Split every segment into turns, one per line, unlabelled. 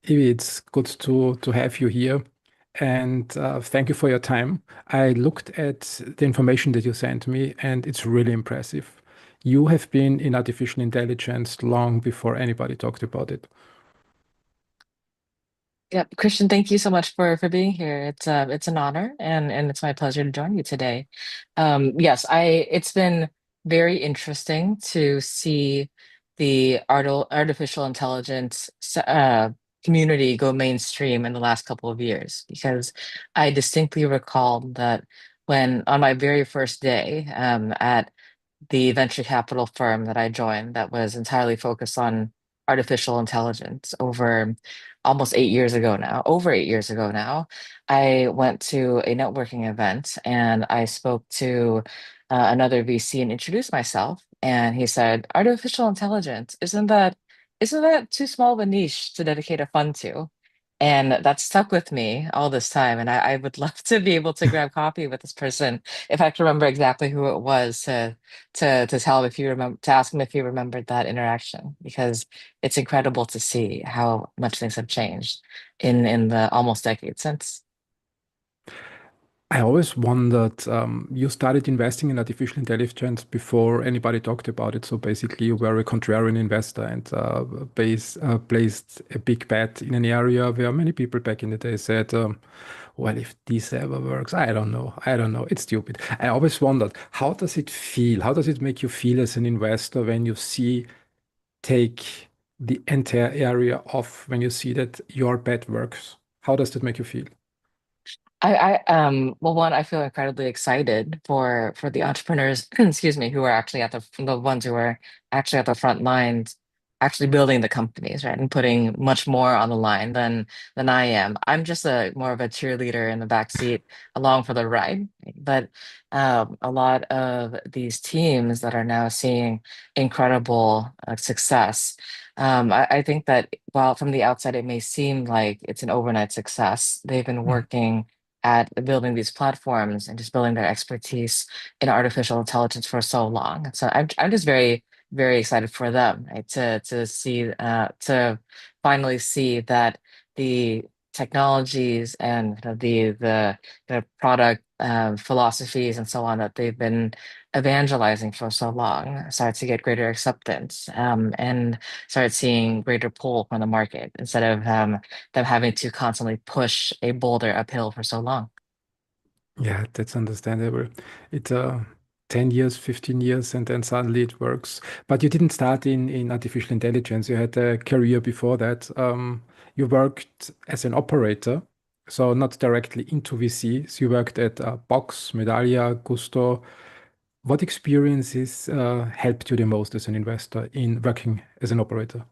Ivy, it's good to have you here, and thank you for your time. I looked at the information that you sent me, and it's really impressive. You have been in artificial intelligence long before anybody talked about it.
Yeah, Christian, thank you so much for being here. It's an honor and it's my pleasure to join you today. Yes, I it's been very interesting to see the artificial intelligence community go mainstream in the last couple of years because I distinctly recall that when on my very first day at the venture capital firm that I joined that was entirely focused on artificial intelligence over almost 8 years ago now, over 8 years ago now, I went to a networking event and I spoke to another VC and introduced myself. And he said, "Artificial intelligence, isn't that too small of a niche to dedicate a fund to?" And that stuck with me all this time. And I would love to be able to grab coffee with this person if I could remember exactly who it was to tell him if you remember to ask him if he remembered that interaction because it's incredible to see how much things have changed in the almost decade since.
I always wondered, you started investing in artificial intelligence before anybody talked about it. So basically, you were a contrarian investor and placed a big bet in an area where many people back in the day said, well, if this ever works, I don't know. I don't know. It's stupid. I always wondered, how does it feel? How does it make you feel as an investor when you see take the entire area off, when you see that your bet works? How does that make you feel?
Well, one, I feel incredibly excited for the entrepreneurs, excuse me, who are actually at the ones who are actually at the front lines, actually building the companies, right, and putting much more on the line than I am. I'm just a more of a cheerleader in the back seat along for the ride. But a lot of these teams that are now seeing incredible success. I think that while from the outside it may seem like it's an overnight success, they've been
Mm.
working at building these platforms and just building their expertise in artificial intelligence for so long. And so I'm just very excited for them, right? To see to finally see that the technologies and the product philosophies and so on that they've been evangelizing for so long start to get greater acceptance and start seeing greater pull from the market instead of them having to constantly push a boulder uphill for so long.
Yeah, that's understandable. It's 10 years, 15 years, and then suddenly it works. But you didn't start in artificial intelligence. You had a career before that. You worked as an operator, so not directly into VCs. You worked at Box, Medallia, Gusto. What experiences helped you the most as an investor in working as an operator?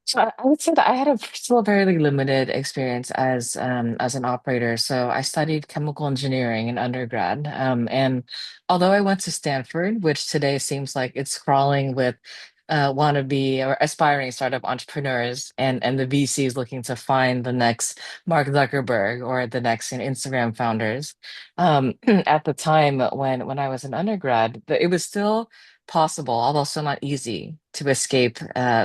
So I would say that I had a still very limited experience as an operator. So I studied chemical engineering in undergrad, and although I went to Stanford, which today seems like it's crawling with wannabe or aspiring startup entrepreneurs, and the VCs looking to find the next Mark Zuckerberg or the next Instagram founders. At the time when I was an undergrad, it was still possible, although still not easy, to escape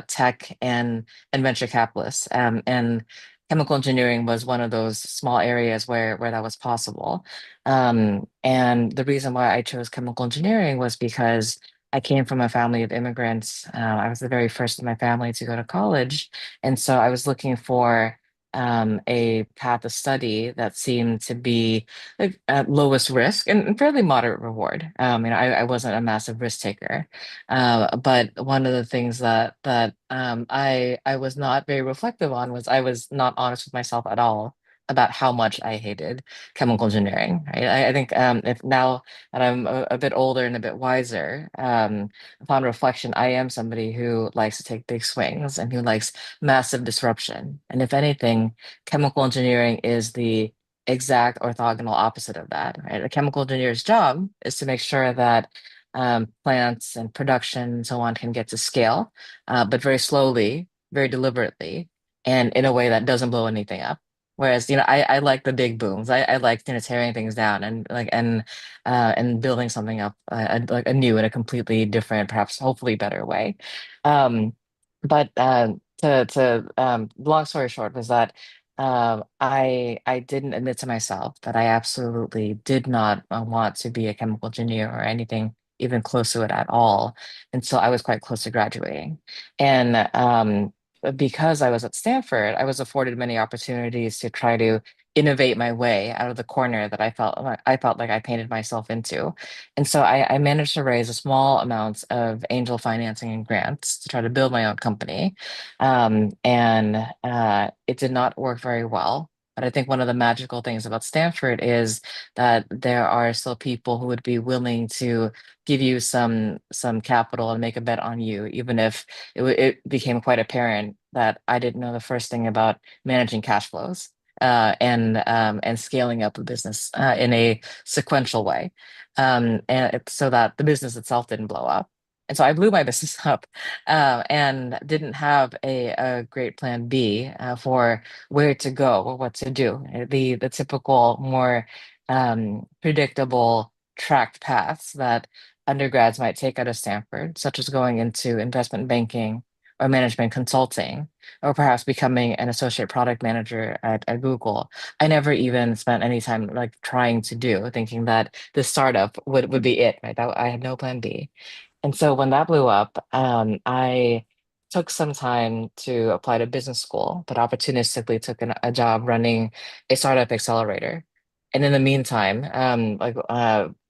tech and venture capitalists. And chemical engineering was one of those small areas where that was possible. And the reason why I chose chemical engineering was because I came from a family of immigrants. I was the very first in my family to go to college. And so I was looking for a path of study that seemed to be like at lowest risk and fairly moderate reward. I wasn't a massive risk taker. But one of the things that I was not very reflective on was I was not honest with myself at all about how much I hated chemical engineering. Right? I think if now that I'm a bit older and a bit wiser, upon reflection, I am somebody who likes to take big swings and who likes massive disruption. And if anything, chemical engineering is the exact orthogonal opposite of that. Right? A chemical engineer's job is to make sure that plants and production and so on can get to scale, but very slowly, very deliberately, and in a way that doesn't blow anything up. Whereas, I like the big booms. I like, tearing things down and building something up like anew in a completely different, perhaps hopefully better way. Um, but long story short was that I didn't admit to myself that I absolutely did not want to be a chemical engineer or anything even close to it at all until I was quite close to graduating. And because I was at Stanford, I was afforded many opportunities to try to innovate my way out of the corner that I felt like I painted myself into. And so I managed to raise a small amounts of angel financing and grants to try to build my own company. And it did not work very well. But I think one of the magical things about Stanford is that there are still people who would be willing to give you some capital and make a bet on you, even if it became quite apparent that I didn't know the first thing about managing cash flows and scaling up a business in a sequential way, so that the business itself didn't blow up. And so I blew my business up and didn't have a great plan B for where to go or what to do. The typical more predictable tracked paths that undergrads might take out of Stanford, such as going into investment banking or management consulting, or perhaps becoming an associate product manager at Google. I never even spent any time like trying to do, thinking that this startup would be it, right? I had no plan B. And so when that blew up, I took some time to apply to business school, but opportunistically took a job running a startup accelerator. And in the meantime,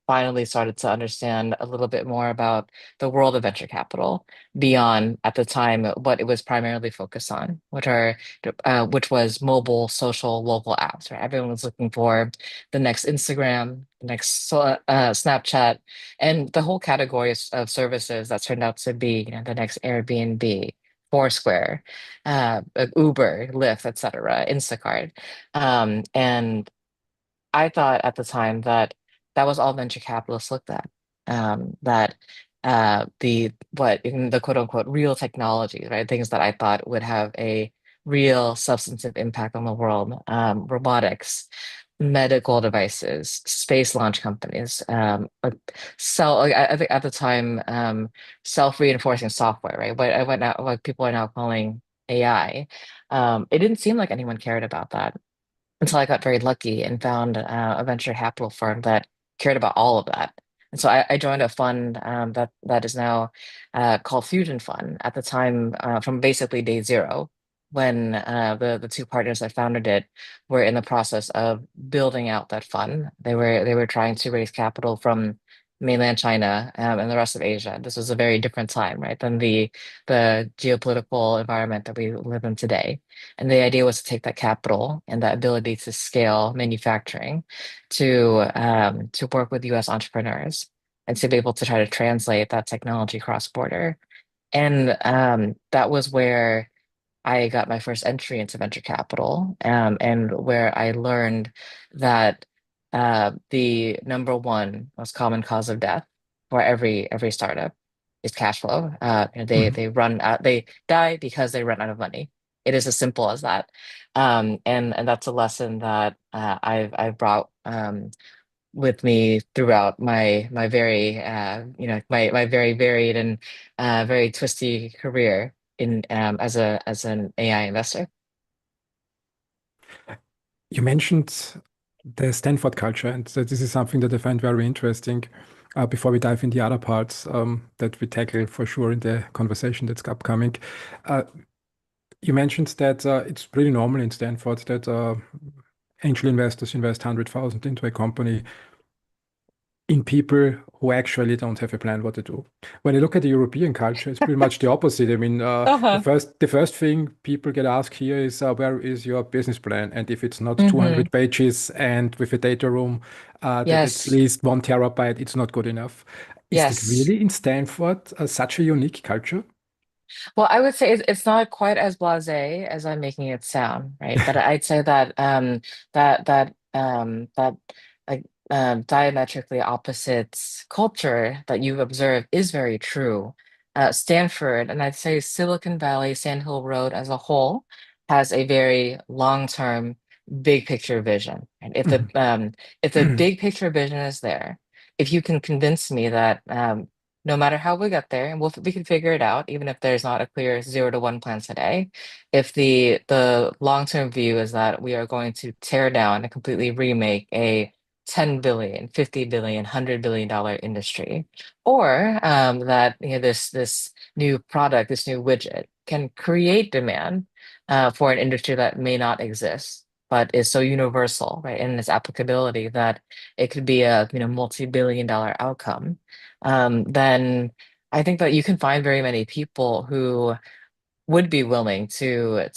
finally started to understand a little bit more about the world of venture capital beyond at the time what it was primarily focused on, which was mobile, social, local apps. Right, everyone was looking for the next Instagram, the next Snapchat, and the whole category of services that turned out to be, the next Airbnb, Foursquare, Uber, Lyft, etc., Instacart. And I thought at the time that that was all venture capitalists looked at. That the what in the quote unquote real technologies, right? Things that I thought would have a real substantive impact on the world, robotics, medical devices, space launch companies, I think at the time, self-reinforcing software, right? What now what people are now calling AI. It didn't seem like anyone cared about that until I got very lucky and found a venture capital firm that cared about all of that. And so I joined a fund that is now called Fusion Fund. At the time, from basically day zero, when the two partners that founded it were in the process of building out that fund. They were trying to raise capital from mainland China and the rest of Asia. This was a very different time, right, than the geopolitical environment that we live in today. And the idea was to take that capital and that ability to scale manufacturing to work with US entrepreneurs and to be able to try to translate that technology cross border. And that was where I got my first entry into venture capital, and where I learned that the number one most common cause of death for every startup is cash flow.
Mhm.
They die because they run out of money. It is as simple as that. And that's a lesson that I've brought with me throughout my very my very varied and very twisty career in as an AI investor.
You mentioned the Stanford culture, and so this is something that I find very interesting. Before we dive in the other parts that we tackle for sure in the conversation that's upcoming, uh, you mentioned that it's pretty normal in Stanford that angel investors invest 100,000 into a company in people who actually don't have a plan what to do. When you look at the European culture, it's pretty much the opposite. I mean,
Uh-huh.
the first thing people get asked here is where is your business plan? And if it's not
Hmm.
200 pages and with a data room that at
Yes.
least 1 terabyte, it's not good enough. Is that
Yes.
really in Stanford such a unique culture?
Well, I would say it's not quite as blasé as I'm making it sound, right? But I'd say that that like diametrically opposites culture that you've observed is very true. Stanford, and I'd say Silicon Valley, Sand Hill Road as a whole, has a very long-term, big picture vision. And if the
Mhm.
big picture vision is there, if you can convince me that no matter how we get there, and we can figure it out, even if there's not a clear 0 to 1 plan today. If the long-term view is that we are going to tear down and completely remake a 10 billion, 50 billion, $100 billion industry, or that this new product, this new widget can create demand for an industry that may not exist, but is so universal, right, in its applicability that it could be a multi-billion-dollar outcome, then I think that you can find very many people who would be willing to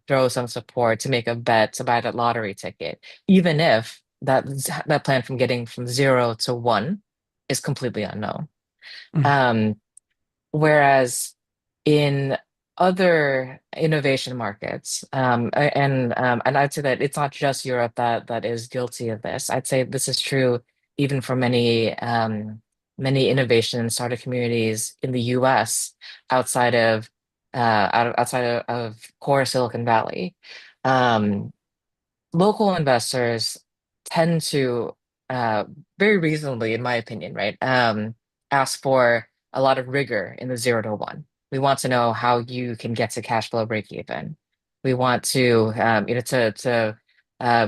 throw some support, to make a bet, to buy that lottery ticket, even if that plan from getting from 0 to 1 is completely unknown.
Mm,
Um, Whereas in other innovation markets, and I'd say that it's not just Europe that is guilty of this. I'd say this is true even for many innovation and startup communities in the US outside of outside of core Silicon Valley. Um, Local investors tend to uh, very reasonably, in my opinion, right, ask for a lot of rigor in the 0 to 1. We want to know how you can get to cash flow break even. We want to, to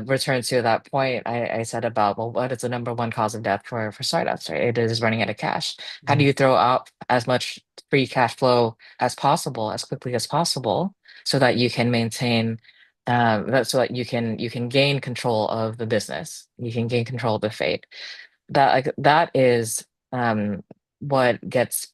return to that point I said about, well, what is the number one cause of death for startups, right? It is running out of cash. How do
mm,
you throw out as much free cash flow as possible, as quickly as possible, so that you can maintain that's so that you can gain control of the business. You can gain control of the fate. That is what gets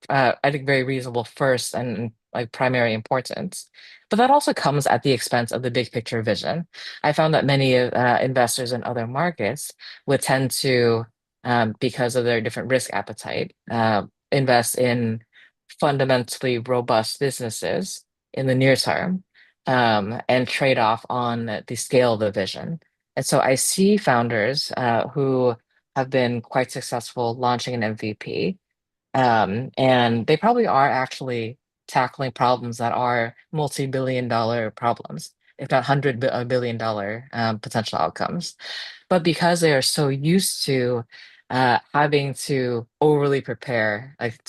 I think very reasonable first and like primary importance. But that also comes at the expense of the big picture vision. I found that many investors in other markets would tend to, because of their different risk appetite, invest in fundamentally robust businesses in the near term, and trade off on the scale of the vision. And so I see founders who have been quite successful launching an MVP, and they probably are actually tackling problems that are multi-billion-dollar problems, if not $100 billion potential outcomes. But because they are so used to having to overly prepare, like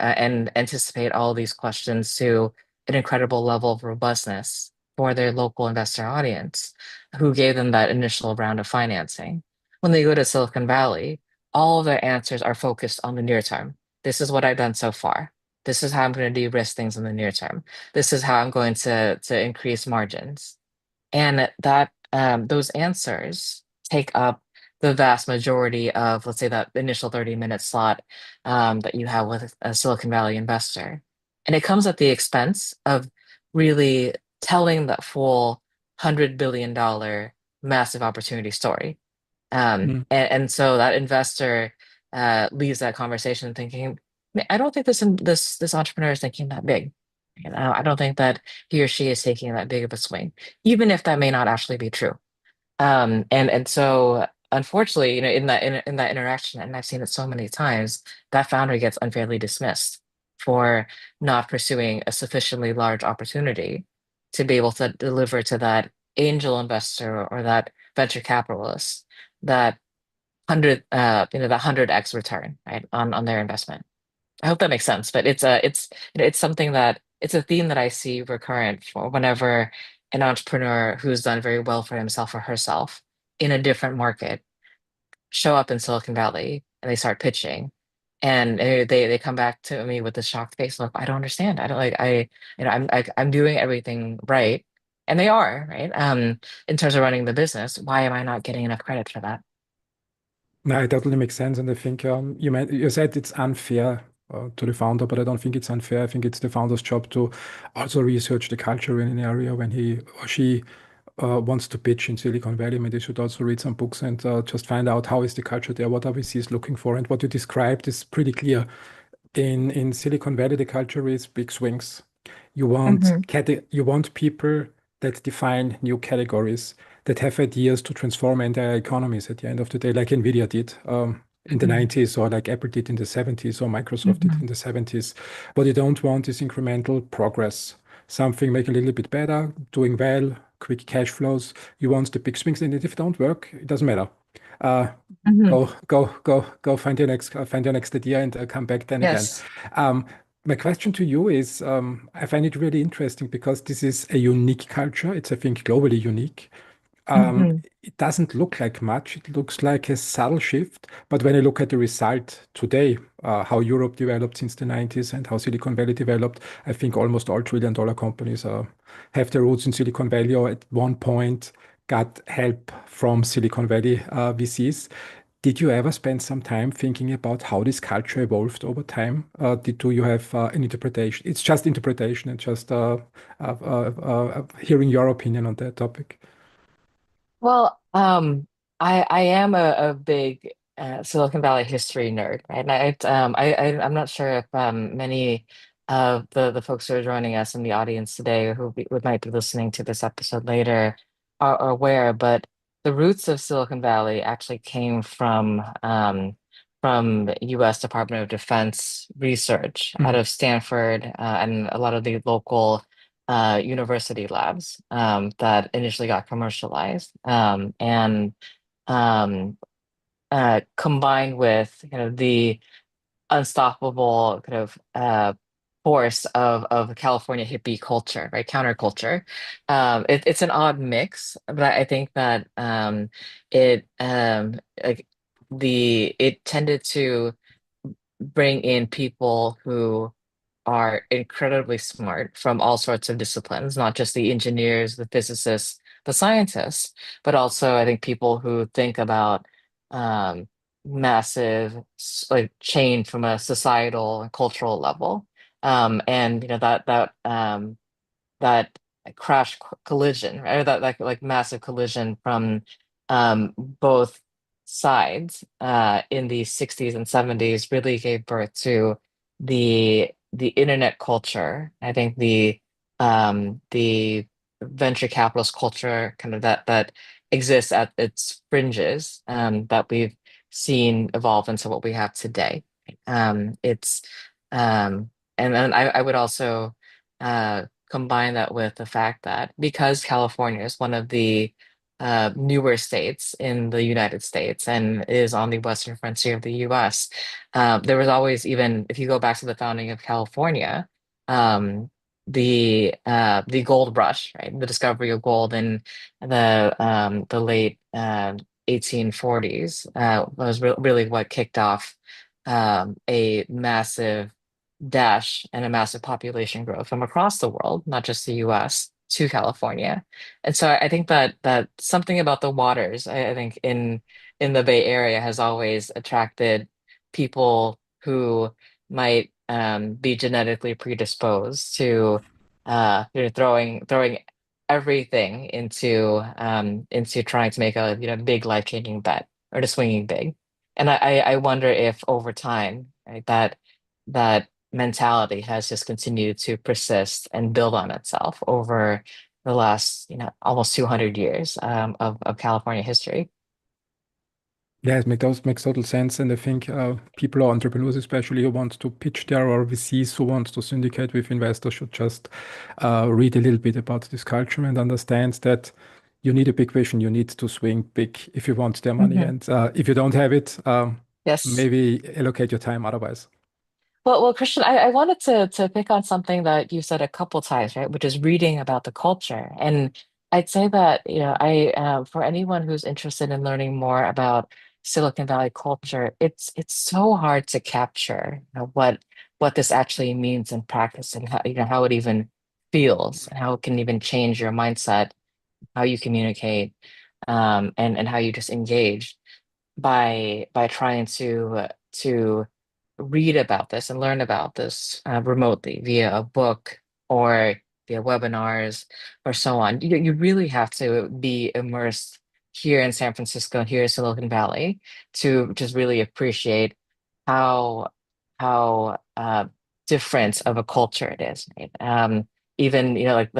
and anticipate all these questions to an incredible level of robustness for their local investor audience, who gave them that initial round of financing. When they go to Silicon Valley, all of their answers are focused on the near term. This is what I've done so far. This is how I'm going to de-risk things in the near term. This is how I'm going to increase margins. And that those answers take up the vast majority of, let's say, that initial 30-minute slot that you have with a Silicon Valley investor. And it comes at the expense of really telling that full $100 billion massive opportunity story.
mm.
And so that investor leaves that conversation thinking, I don't think this entrepreneur is thinking that big. I don't think that he or she is taking that big of a swing, even if that may not actually be true. And so unfortunately, in that interaction, and I've seen it so many times, that founder gets unfairly dismissed for not pursuing a sufficiently large opportunity to be able to deliver to that angel investor or that venture capitalist that that 100x return, right, on their investment. I hope that makes sense, but it's something that it's a theme that I see recurrent for whenever an entrepreneur who's done very well for himself or herself in a different market show up in Silicon Valley and they start pitching, and they come back to me with this shocked face look. I don't understand. I don't like I'm doing everything right, and they are right. In terms of running the business, why am I not getting enough credit for that?
No, it totally makes sense. And I think you said it's unfair to the founder, but I don't think it's unfair. I think it's the founder's job to also research the culture in an area when he or she wants to pitch in Silicon Valley. Maybe they should also read some books and just find out how is the culture there, what are VCs looking for. And what you described is pretty clear. In Silicon Valley, the culture is big swings.
Hmm.
You want people that define new categories, that have ideas to transform entire economies at the end of the day, like Nvidia did in the
Hmm.
90s, or like Apple did in the 70s, or Microsoft did in
Hmm.
the 70s. What you don't want is incremental progress. Something make a little bit better, doing well, quick cash flows. You want the big swings, and if it don't work, it doesn't matter. Uh,
Hmm.
go find your next idea and come back then again.
Yes.
Um, my question to you is, I find it really interesting because this is a unique culture. It's, I think, globally unique. Um,
Hmm.
it doesn't look like much. It looks like a subtle shift. But when I look at the result today, how Europe developed since the 90s and how Silicon Valley developed, I think almost all trillion-dollar companies have their roots in Silicon Valley or at one point got help from Silicon Valley VCs. Did you ever spend some time thinking about how this culture evolved over time? Do you have an interpretation? It's just interpretation and just hearing your opinion on that topic.
Well, I am a big Silicon Valley history nerd, right? And I'm not sure if many of the folks who are joining us in the audience today, or who might be listening to this episode later, are aware, but the roots of Silicon Valley actually came from U.S. Department of Defense research out
Mhm.
of Stanford and a lot of the local university labs that initially got commercialized, and um, combined with kind of the unstoppable kind of force of California hippie culture, right? Counterculture. It's an odd mix, but I think that it like it tended to bring in people who are incredibly smart from all sorts of disciplines, not just the engineers, the physicists, the scientists, but also I think people who think about um, massive like change from a societal and cultural level. And you know that collision, right? Or that like massive collision from both sides in the 60s and 70s really gave birth to the internet culture. I think the venture capitalist culture kind of that exists at its fringes that we've seen evolve into what we have today. It's and then I would also combine that with the fact that because California is one of the newer states in the United States and is on the western frontier of the US, there was always, even if you go back to the founding of California, um, the gold rush, right? The discovery of gold in the late 1840s was really what kicked off a massive dash and a massive population growth from across the world, not just the US, to California. And so I think that something about the waters, I think in the Bay Area has always attracted people who might be genetically predisposed to throwing everything into trying to make a big life-changing bet or to swinging big. And I wonder if over time, right, that mentality has just continued to persist and build on itself over the last, almost 200 years of California history.
Yeah, makes total sense. And I think people or entrepreneurs, especially who want to pitch there or VCs who want to syndicate with investors, should just read a little bit about this culture and understand that you need a big vision. You need to swing big if you want their money.
Mhm.
And if you don't have it,
Yes.
maybe allocate your time otherwise.
Well, Christian, I wanted to pick on something that you said a couple times, right? Which is reading about the culture. And I'd say that, I for anyone who's interested in learning more about Silicon Valley culture, it's so hard to capture, what this actually means in practice and how it even feels and how it can even change your mindset, how you communicate, and how you just engage by trying to read about this and learn about this remotely via a book or via webinars or so on. You really have to be immersed here in San Francisco, here in Silicon Valley, to just really appreciate how how different of a culture it is, right? Even like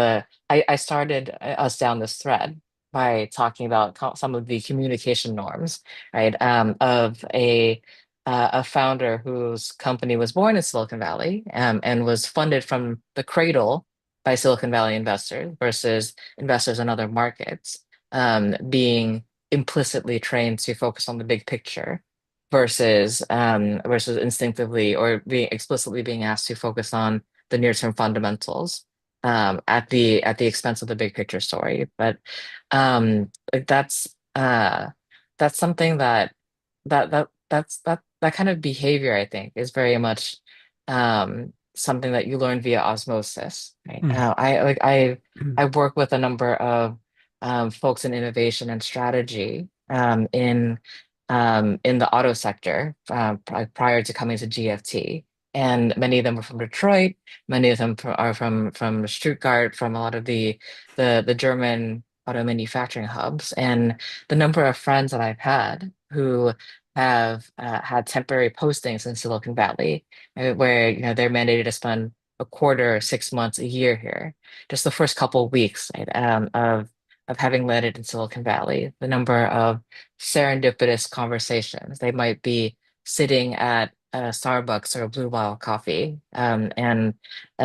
I started us down this thread by talking about some of the communication norms, right? Of a founder whose company was born in Silicon Valley, and was funded from the cradle by Silicon Valley investors versus investors in other markets, being implicitly trained to focus on the big picture versus instinctively or being explicitly being asked to focus on the near-term fundamentals at the expense of the big picture story. But like that's something that kind of behavior, I think, is very much something that you learn via osmosis, right?
Mm.
I work with a number of folks in innovation and strategy in the auto sector prior to coming to GFT. And many of them are from Detroit. Many of them are from Stuttgart, from a lot of the German auto manufacturing hubs. And the number of friends that I've had who have had temporary postings in Silicon Valley, where they're mandated to spend a quarter, 6 months, a year here. Just the first couple of weeks, right, of having landed in Silicon Valley, the number of serendipitous conversations. They might be sitting at a Starbucks or a Blue Bottle coffee and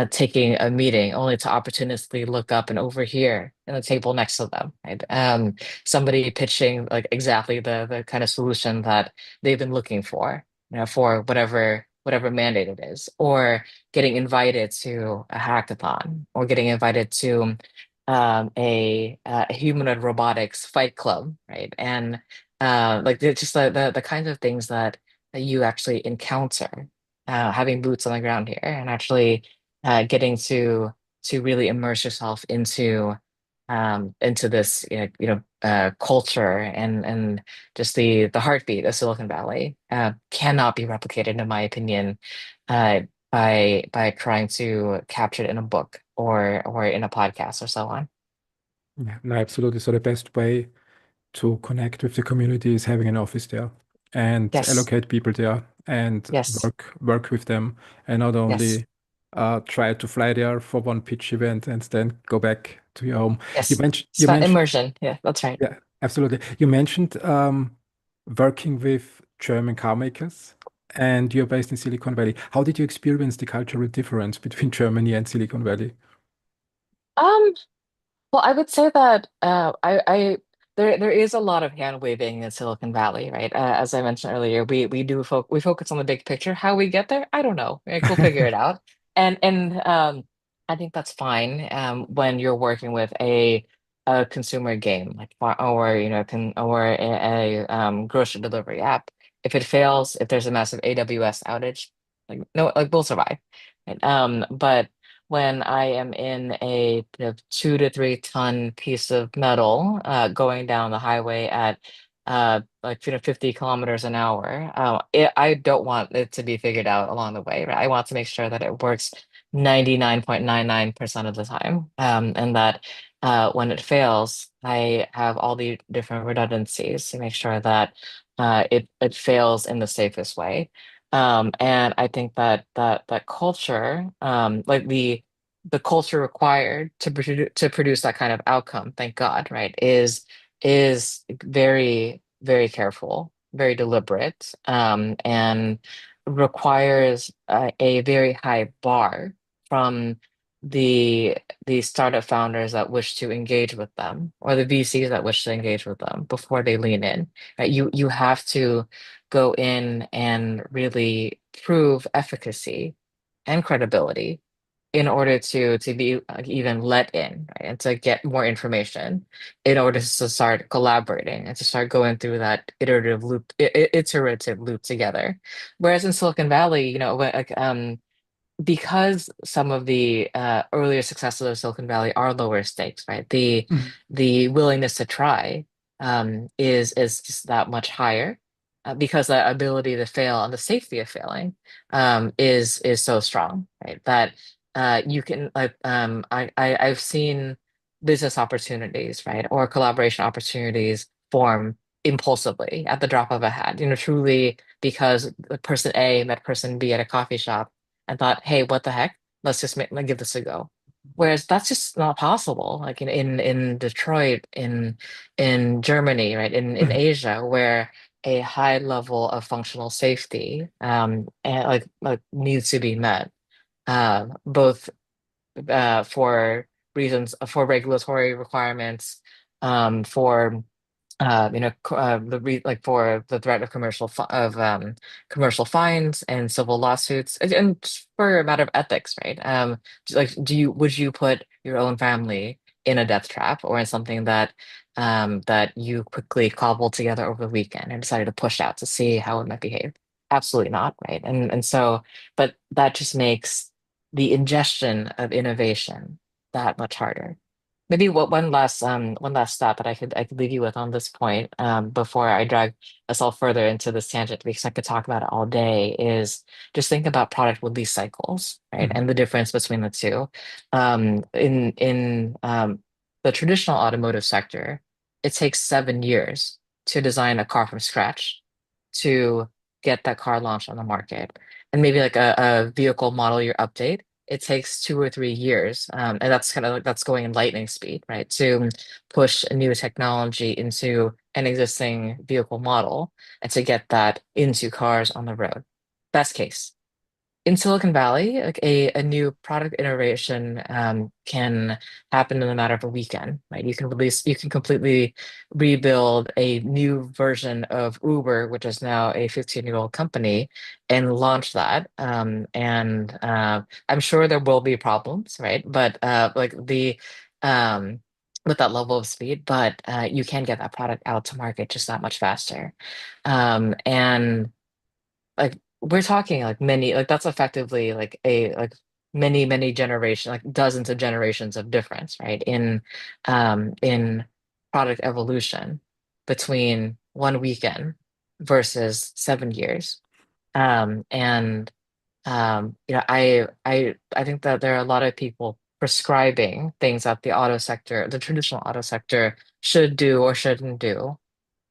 taking a meeting only to opportunistically look up and overhear in the table next to them, right? Somebody pitching like exactly the kind of solution that they've been looking for, for whatever mandate it is, or getting invited to a hackathon, or getting invited to a humanoid robotics fight club, right? And like just the kinds of things that you actually encounter having boots on the ground here and actually getting to really immerse yourself into this culture and just the heartbeat of Silicon Valley cannot be replicated in my opinion uh, by trying to capture it in a book or in a podcast or so on.
Yeah, no, absolutely. So the best way to connect with the community is having an office there and
Yes,
allocate people there and
yes,
work with them and not
yes,
only try to fly there for one pitch event and then go back to your home.
yes.
You
Spent
mentioned
immersion. Yeah, that's right.
yeah, absolutely. You mentioned working with German car makers and you're based in Silicon Valley. How did you experience the cultural difference between Germany and Silicon Valley?
Um, Well, I would say that there is a lot of hand waving in Silicon Valley, right? As I mentioned earlier, we focus on the big picture. How we get there, I don't know. Like, we'll figure it out. And I think that's fine when you're working with a consumer game like or or a grocery delivery app. If it fails, if there's a massive AWS outage, like no, like we'll survive. Right? But when I am in a 2 to 3 ton piece of metal going down the highway at like 50 kilometers an hour. I don't want it to be figured out along the way, right? I want to make sure that it works 99.99% of the time. And that when it fails, I have all the different redundancies to make sure that it fails in the safest way. And I think that culture, like the culture required to produce that kind of outcome, thank God, right, is very, very careful, very deliberate, and requires a very high bar from the the startup founders that wish to engage with them or the VCs that wish to engage with them before they lean in. Right? You have to go in and really prove efficacy and credibility in order to be even let in, right? And to get more information in order to start collaborating and to start going through that iterative loop together. Whereas in Silicon Valley, because some of the earlier successes of Silicon Valley are lower stakes, right?
Mhm.
The willingness to try is just that much higher because the ability to fail and the safety of failing is so strong, right? That you can like I've seen business opportunities, right, or collaboration opportunities form impulsively at the drop of a hat. Truly because the person A met person B at a coffee shop and thought, hey, what the heck? Let's just like, give this a go. Whereas that's just not possible. Like in Detroit, in Germany, right, in Asia, where a high level of functional safety and like needs to be met, both for reasons for regulatory requirements, for like for the threat of commercial fines and civil lawsuits, and for a matter of ethics, right? Like, would you put your own family in a death trap or in something that you quickly cobbled together over the weekend and decided to push out to see how it might behave? Absolutely not, right? And so, but that just makes the ingestion of innovation that much harder. Maybe what one last thought that I could leave you with on this point, before I drag us all further into this tangent, because I could talk about it all day, is just think about product release cycles, right?
Mhm.
And the difference between the two. In the traditional automotive sector, it takes 7 years to design a car from scratch to get that car launched on the market. And maybe like a vehicle model year update, it takes 2 or 3 years. And that's kind of like that's going in lightning speed, right? To push a new technology into an existing vehicle model and to get that into cars on the road. Best case. In Silicon Valley, like a new product iteration can happen in a matter of a weekend, right? You can completely rebuild a new version of Uber, which is now a 15-year-old company, and launch that. And I'm sure there will be problems, right? But like the with that level of speed, but you can get that product out to market just that much faster. And like we're talking like many like that's effectively like a like many generation like dozens of generations of difference, right, in product evolution between one weekend versus 7 years. And I think that there are a lot of people prescribing things that the traditional auto sector should do or shouldn't do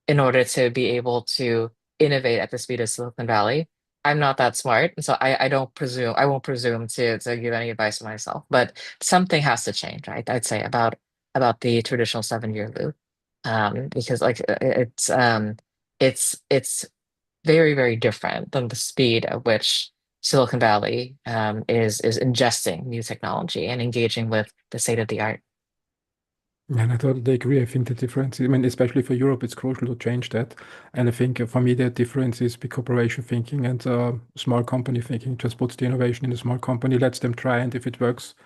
in order to be able to innovate at the speed of Silicon Valley. I'm not that smart, and so I won't presume to give any advice to myself. But something has to change, right? I'd say about the traditional 7 year loop, because like it's very different than the speed at which Silicon Valley is ingesting new technology and engaging with the state of the art.
Yeah, and I totally agree. I think the difference, I mean, especially for Europe, it's crucial to change that. And I think for me, the difference is big corporation thinking and small company thinking. Just puts the innovation in a small company, lets them try, and if it works,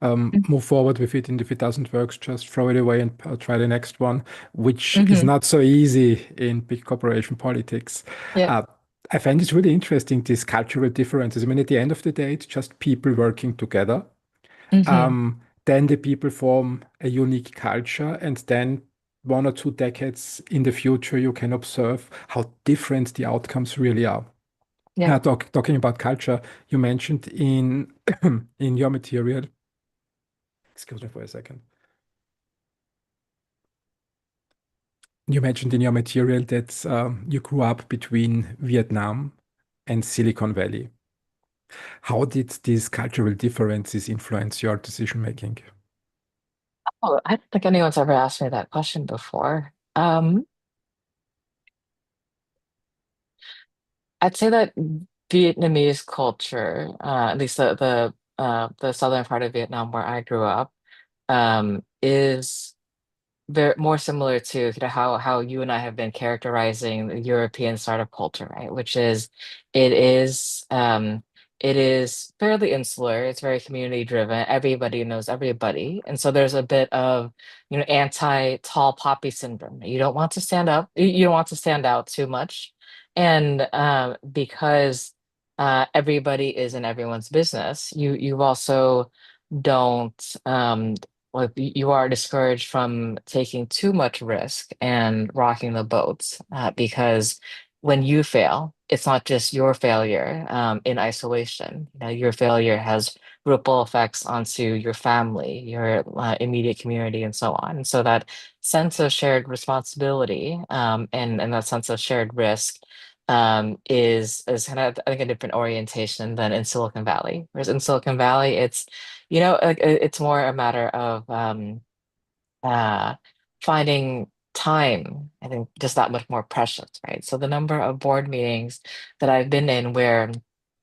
move forward with it. And if it doesn't work, just throw it away and try the next one, which is
Mm-hmm.
not so easy in big corporation politics.
Yep.
Uh, I find it's really interesting, these cultural differences. I mean, at the end of the day, it's just people working together.
Mm-hmm.
Then the people form a unique culture, and then 1 or 2 decades in the future, you can observe how different the outcomes really are.
Yep.
Talking about culture, you mentioned in in your material, excuse me for a second. You mentioned in your material that you grew up between Vietnam and Silicon Valley. How did these cultural differences influence your decision making?
Oh, I don't think anyone's ever asked me that question before. I'd say that Vietnamese culture, at least the southern part of Vietnam where I grew up, is very more similar to how you and I have been characterizing the European startup culture, right? Which is it is it is fairly insular, it's very community driven, everybody knows everybody. And so there's a bit of, anti-tall poppy syndrome. You don't want to stand up, you don't want to stand out too much. And because everybody is in everyone's business, you also don't like you are discouraged from taking too much risk and rocking the boat, because when you fail, it's not just your failure in isolation. Your failure has ripple effects onto your family, your immediate community, and so on. And so that sense of shared responsibility, and that sense of shared risk is kind of, I think, a different orientation than in Silicon Valley. Whereas in Silicon Valley, like it's more a matter of uh finding time, I think, just that much more precious, right? So the number of board meetings that I've been in where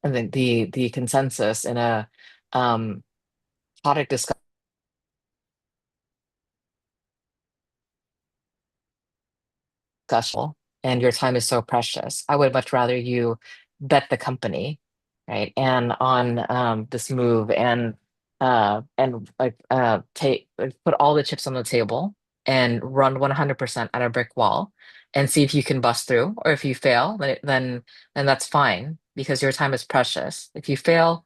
I think the consensus in a um product discussion and your time is so precious. I would much rather you bet the company, right? And on this move and like take like, put all the chips on the table and run 100% at a brick wall and see if you can bust through. Or if you fail, then that's fine because your time is precious. If you fail,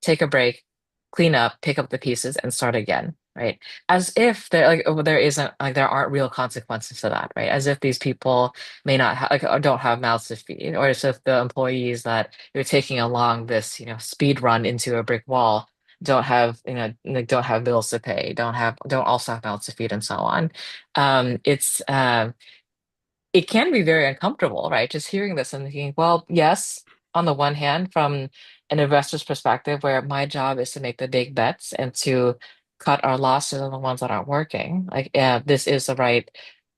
take a break, clean up, pick up the pieces, and start again, right? As if there like oh, there isn't like there aren't real consequences to that, right? As if these people may not like or don't have mouths to feed, or as if the employees that you're taking along this, speed run into a brick wall don't have, like don't have bills to pay, don't also have mouths to feed, and so on. It's it can be very uncomfortable, right? Just hearing this and thinking, well, yes, on the one hand, from an investor's perspective, where my job is to make the big bets and to cut our losses on the ones that aren't working. Like, yeah, this is the right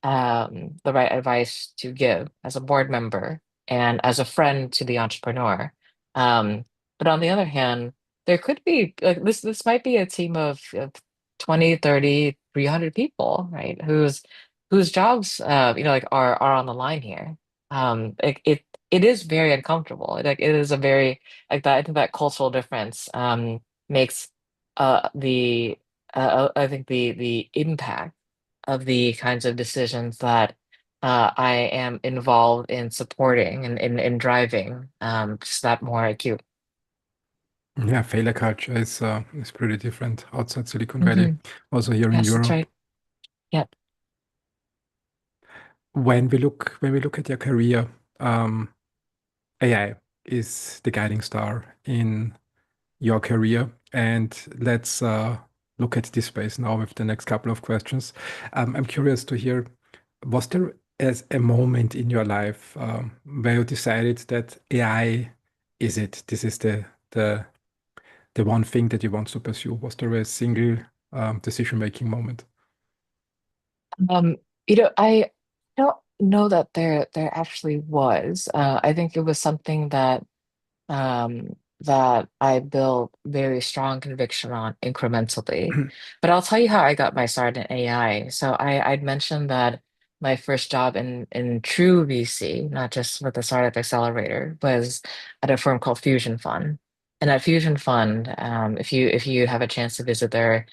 advice to give as a board member and as a friend to the entrepreneur. Um, but on the other hand, there could be like this might be a team of 20, 30, 300 people, right? Whose jobs like are on the line here. It is very uncomfortable. Like it is a very like that. I think that cultural difference makes the I think the impact of the kinds of decisions that I am involved in supporting and in driving just that more acute.
Yeah, failure culture is pretty different outside Silicon Valley,
Hmm.
also here in
Yes, that's
Europe.
right. Yep.
When we look at your career, AI is the guiding star in your career. And let's look at this space now with the next couple of questions. I'm curious to hear, was there as a moment in your life where you decided that AI is it? This is the one thing that you want to pursue. Was there a single decision-making moment?
Um, I don't know that there actually was. I think it was something that I built very strong conviction on incrementally. But I'll tell you how I got my start in AI. So I'd mentioned that my first job in true VC, not just with the startup accelerator, was at a firm called Fusion Fund. And at Fusion Fund, if you have a chance to visit their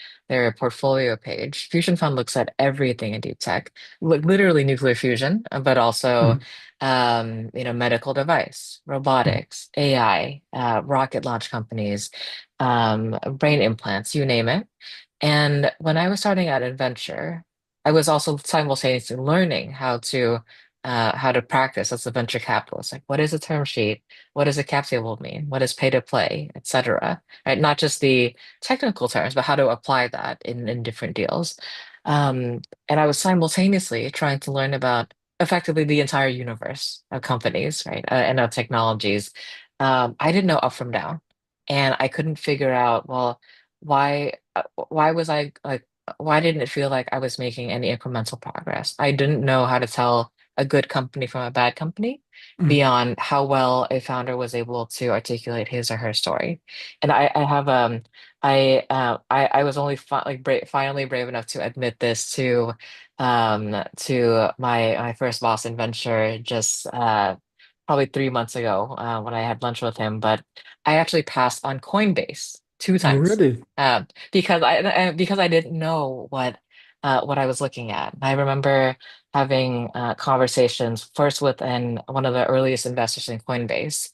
portfolio page, Fusion Fund looks at everything in deep tech, literally nuclear fusion, but also
Mhm.
medical device,
Mhm.
robotics, AI, rocket launch companies, brain implants, you name it. And when I was starting out in venture, I was also simultaneously learning how to practice as a venture capitalist. Like, what is a term sheet? What does a cap table mean? What is pay to play, et cetera? Right? Not just the technical terms, but how to apply that in different deals. And I was simultaneously trying to learn about effectively the entire universe of companies, right? And of technologies. I didn't know up from down, and I couldn't figure out, well, why was I like, why didn't it feel like I was making any incremental progress? I didn't know how to tell a good company from a bad company
Mhm.
beyond how well a founder was able to articulate his or her story. And I was only finally brave enough to admit this to my first boss in venture just probably 3 months ago when I had lunch with him. But I actually passed on Coinbase two
Oh,
times
really?
because I didn't know what I was looking at. I remember having conversations first with one of the earliest investors in Coinbase,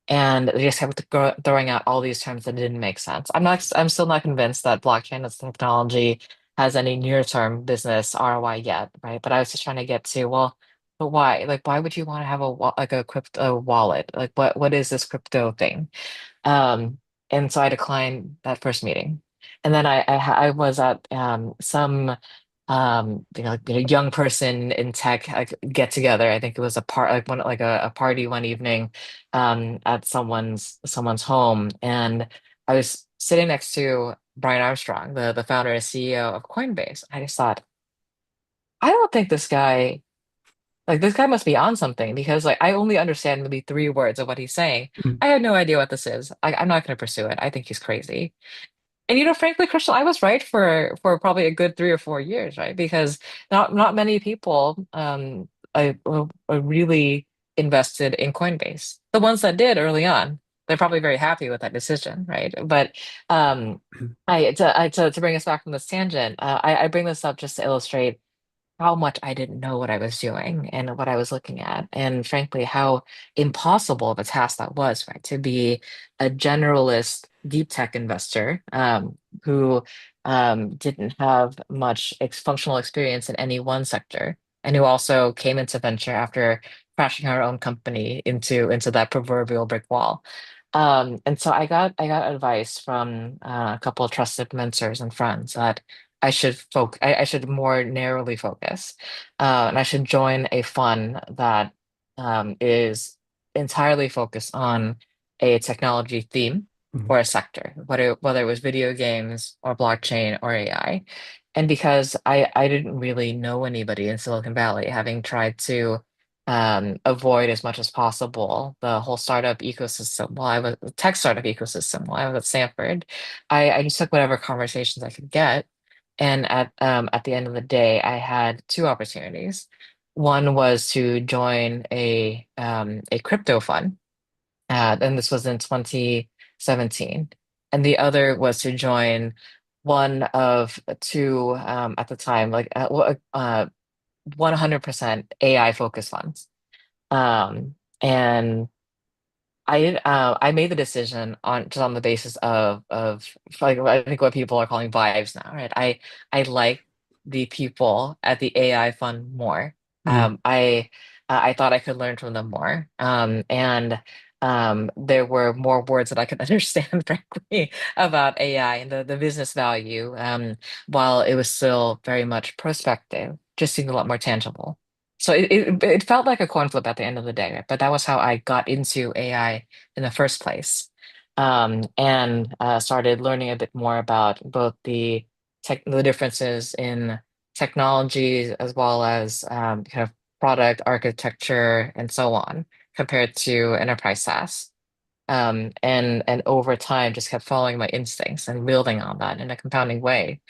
and they just kept throwing out all these terms that didn't make sense. I'm still not convinced that blockchain as technology has any near-term business ROI yet, right? But I was just trying to get to, well, but why? Like, why would you want to have like a crypto wallet? Like, what is this crypto thing? Um, and so I declined that first meeting. And then I was at some young person in tech like get together. I think it was a party one evening at someone's home, and I was sitting next to Brian Armstrong, the founder and CEO of Coinbase. I just thought, I don't think this guy must be on something because like I only understand maybe three words of what he's saying.
Mhm.
I had no idea what this is. I'm not going to pursue it. I think he's crazy. And frankly, Christian, I was right for probably a good 3 or 4 years, right? Because not many people are really invested in Coinbase. The ones that did early on, they're probably very happy with that decision, right? But to bring us back from this tangent, I bring this up just to illustrate how much I didn't know what I was doing and what I was looking at, and frankly, how impossible of a task that was, right? To be a generalist deep tech investor who didn't have much functional experience in any one sector, and who also came into venture after crashing our own company into that proverbial brick wall. And so I got advice from a couple of trusted mentors and friends that I should more narrowly focus. And I should join a fund that is entirely focused on a technology theme
Mhm.
or a sector, whether it was video games or blockchain or AI. And because I didn't really know anybody in Silicon Valley, having tried to avoid as much as possible the whole startup ecosystem while I was tech startup ecosystem while I was at Stanford, I just took whatever conversations I could get, and at the end of the day, I had two opportunities. One was to join a crypto fund, and this was in 2017. And the other was to join one of two at the time, 100% AI focused funds. Um, and I made the decision on just on the basis of like I think what people are calling vibes now, right? I like the people at the AI fund more.
Mhm.
I thought I could learn from them more, and there were more words that I could understand, frankly, about AI and the business value. While it was still very much prospective, just seemed a lot more tangible. So it felt like a coin flip at the end of the day, right? But that was how I got into AI in the first place, and started learning a bit more about both the differences in technologies as well as kind of product architecture and so on compared to enterprise SaaS. And over time, just kept following my instincts and building on that in a compounding way.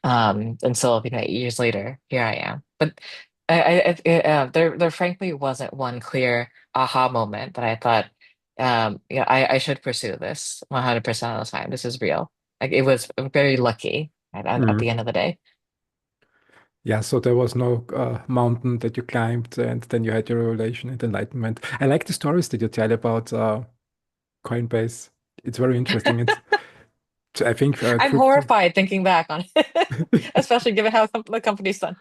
Until 8 years later, here I am. But there frankly wasn't one clear aha moment that I thought, I should pursue this 100% of the time. This is real. Like it was very lucky at the
Mhm.
end of the day.
Yeah, so there was no mountain that you climbed and then you had your revelation and enlightenment. I like the stories that you tell about Coinbase. It's very interesting. And I think
I'm
crypto.
horrified thinking back on it, especially given how the company's done.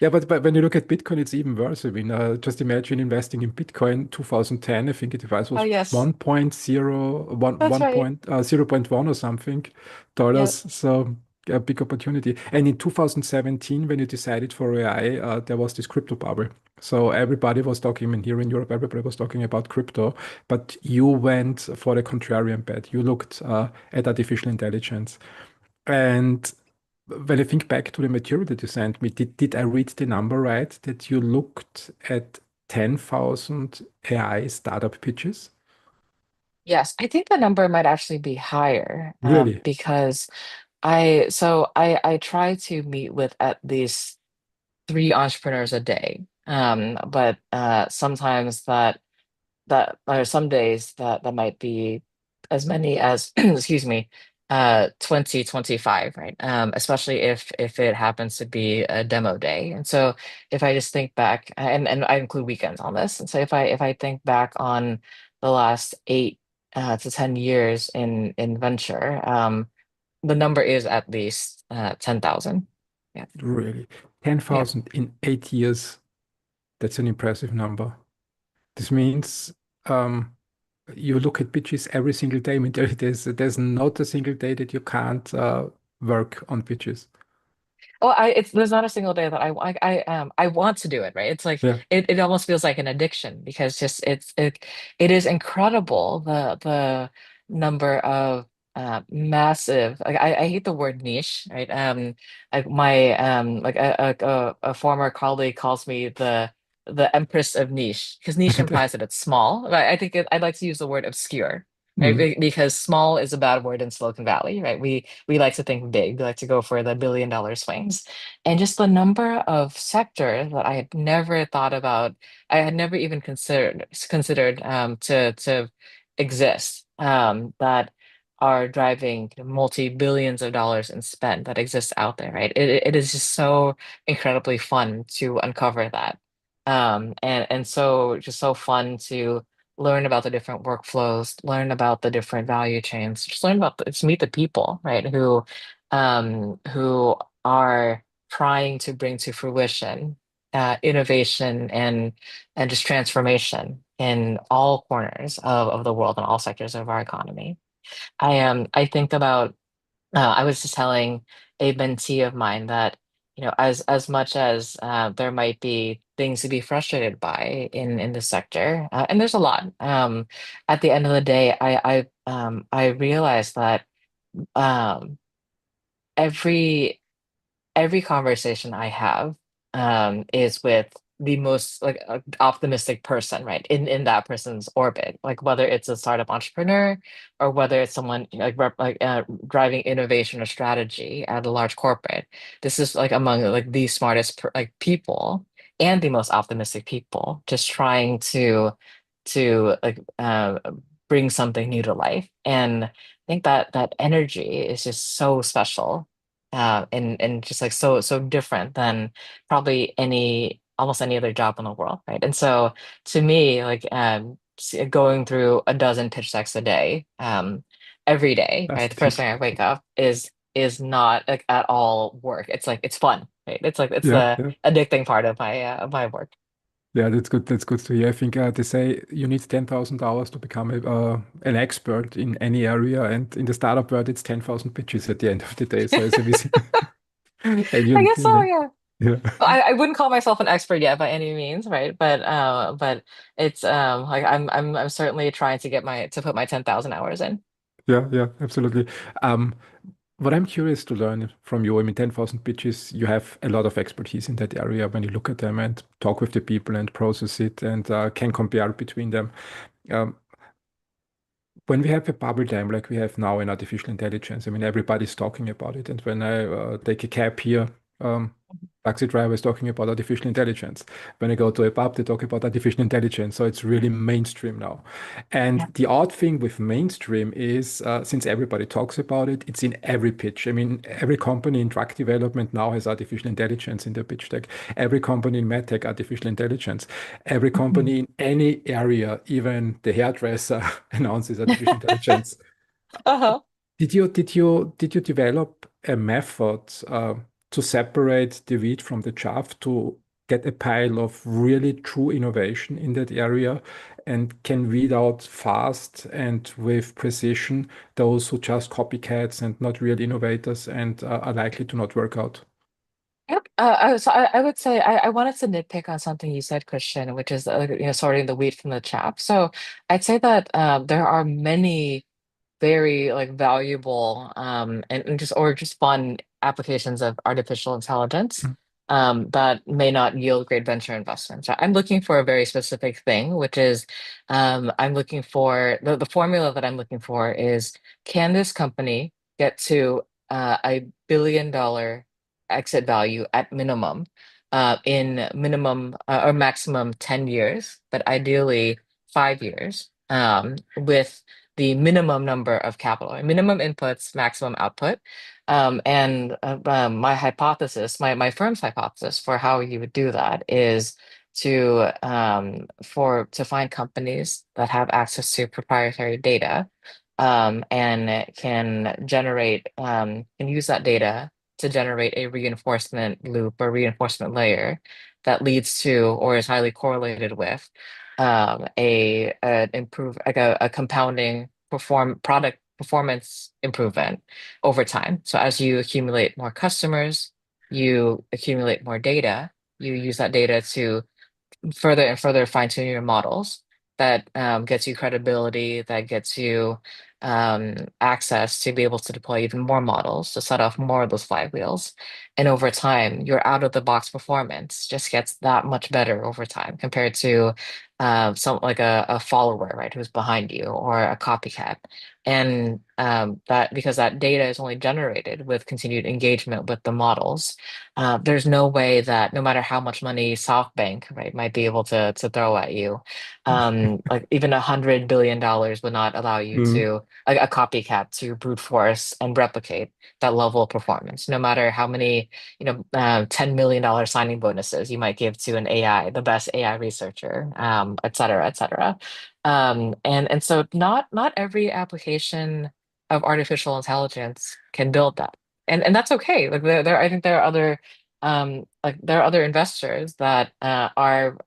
Yeah, but when you look at Bitcoin, it's even worse. I mean, just imagine investing in Bitcoin 2010. I think it
Oh
was
yes,
1.0,
that's right.
0 0.1 or something dollars.
Yep.
So a big opportunity. And in 2017, when you decided for AI, there was this crypto bubble. So everybody was talking, I mean, here in Europe, everybody was talking about crypto, but you went for the contrarian bet. You looked at artificial intelligence. And when I think back to the material that you sent me, did I read the number right that you looked at 10,000 AI startup pitches?
Yes, I think the number might actually be higher,
Really?
because I try to meet with at least three entrepreneurs a day. But sometimes that or some days that might be as many as excuse me, 20 25, right? Especially if it happens to be a demo day. And so if I just think back, and I include weekends on this, and so if I think back on the last 8 to 10 years in venture, the number is at least 10,000. Yeah.
Really?
Yeah.
10,000 in 8 years. That's an impressive number. This means um, you look at pitches every single day. I mean, there's not a single day that you can't work on pitches.
Well, there's not a single day that I want to do it, right? It's like
Yeah.
it almost feels like an addiction because just it is incredible the number of massive, like I hate the word niche, right? Like my like a former colleague calls me the empress of niche because niche implies that it's small. But I think I'd like to use the word obscure. right?
Mm.
Because small is a bad word in Silicon Valley, right? We like to think big. We like to go for the billion-dollar swings. And just the number of sectors that I had never thought about, I had never even considered to exist, that are driving multi-billions of dollars in spend that exists out there, right? It is just so incredibly fun to uncover that. And so just so fun to learn about the different workflows, learn about the different value chains, just learn about just meet the people, right? Who are trying to bring to fruition innovation and just transformation in all corners of the world and all sectors of our economy. I think about I was just telling a mentee of mine that, as much as there might be things to be frustrated by in the sector, and there's a lot. At the end of the day, I realized that um, every every conversation I have is with the most like optimistic person, right? In that person's orbit, like whether it's a startup entrepreneur or whether it's someone driving innovation or strategy at a large corporate. This is like among like the smartest people and the most optimistic people, just trying to bring something new to life. And I think that that energy is just so special and just like so different than probably almost any other job in the world, right? And so to me, like going through a dozen pitch decks a day, every day, right? The first
Fantastic.
thing I wake up is not like at all work. It's like it's fun, right? It's like it's
Yeah,
the
yeah.
addicting part of my work.
Yeah, that's good. That's good to hear. I think they say you need 10,000 hours to become an expert in any area, and in the startup world, it's 10,000 pitches at the end of the day. So it's a busy, and
I guess so,
yeah,
yeah.
yeah,
I wouldn't call myself an expert yet by any means, right? But it's like I'm certainly trying to put my 10,000 hours in.
yeah, yeah, absolutely. Um, what I'm curious to learn from you, I mean, 10,000 pitches, you have a lot of expertise in that area when you look at them and talk with the people and process it and can compare between them. Um, when we have a bubble time like we have now in artificial intelligence, I mean, everybody's talking about it. And when I take a cab here, taxi driver is talking about artificial intelligence. When I go to a pub, they talk about artificial intelligence. So it's really mainstream now. And
Yeah.
the odd thing with mainstream is since everybody talks about it, it's in every pitch. I mean, every company in drug development now has artificial intelligence in their pitch deck. Every company in medtech, artificial intelligence. Every
Mhm.
company in any area, even the hairdresser announces artificial intelligence.
Uh-huh.
Did you develop a method to separate the wheat from the chaff to get a pile of really true innovation in that area and can weed out fast and with precision those who just copycats and not real innovators and are likely to not work out?
Yep. I would say I wanted to nitpick on something you said, Christian, which is sorting the wheat from the chaff. So I'd say that there are many very like valuable and just or just fun applications of artificial intelligence that may not yield great venture investments. So I'm looking for a very specific thing, which is I'm looking for the formula that I'm looking for is can this company get to $1 billion exit value at minimum in minimum or maximum 10 years, but ideally 5 years with the minimum number of capital, minimum inputs, maximum output. My hypothesis, my firm's hypothesis for how you would do that is to find companies that have access to proprietary data and can use that data to generate a reinforcement loop or reinforcement layer that leads to or is highly correlated with a improve like a compounding product performance improvement over time. So as you accumulate more customers, you accumulate more data, you use that data to further and further fine tune your models that gets you credibility, that gets you access to be able to deploy even more models to set off more of those flywheels. And over time, your out of the box performance just gets that much better over time compared to some like a follower, right, who's behind you or a copycat. And that because that data is only generated with continued engagement with the models, there's no way that no matter how much money SoftBank, right, might be able to throw at you, like even $100 billion would not allow you
Mm.
to a copycat to brute force and replicate that level of performance, no matter how many, $10 million signing bonuses you might give to an AI, the best AI researcher, et cetera, et cetera. And so not every application of artificial intelligence can build that. And that's okay. Like I think there are other there are other investors that are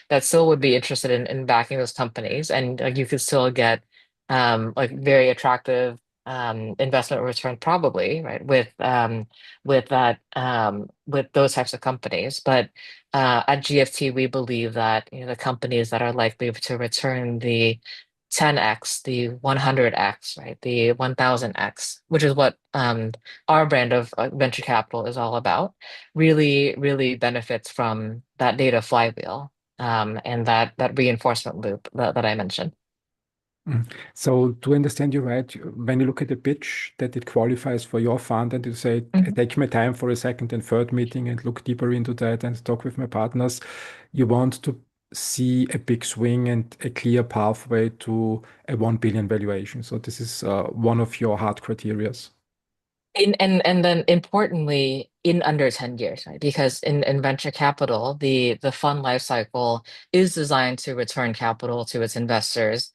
that still would be interested in backing those companies, and like you could still get like very attractive investment return probably, right, with that with those types of companies. But at GFT, we believe that the companies that are likely to return the 10x, the 100x, right, the 1000x, which is what our brand of venture capital is all about, really benefits from that data flywheel and that reinforcement loop that I mentioned.
Mm. So to understand you right, when you look at the pitch that it qualifies for your fund and you say,
Mhm.
take my time for a second and third meeting and look deeper into that and talk with my partners, you want to see a big swing and a clear pathway to a 1 billion valuation. So this is one of your hard criterias.
And then importantly, in under 10 years, right? Because in venture capital, the fund life cycle is designed to return capital to its investors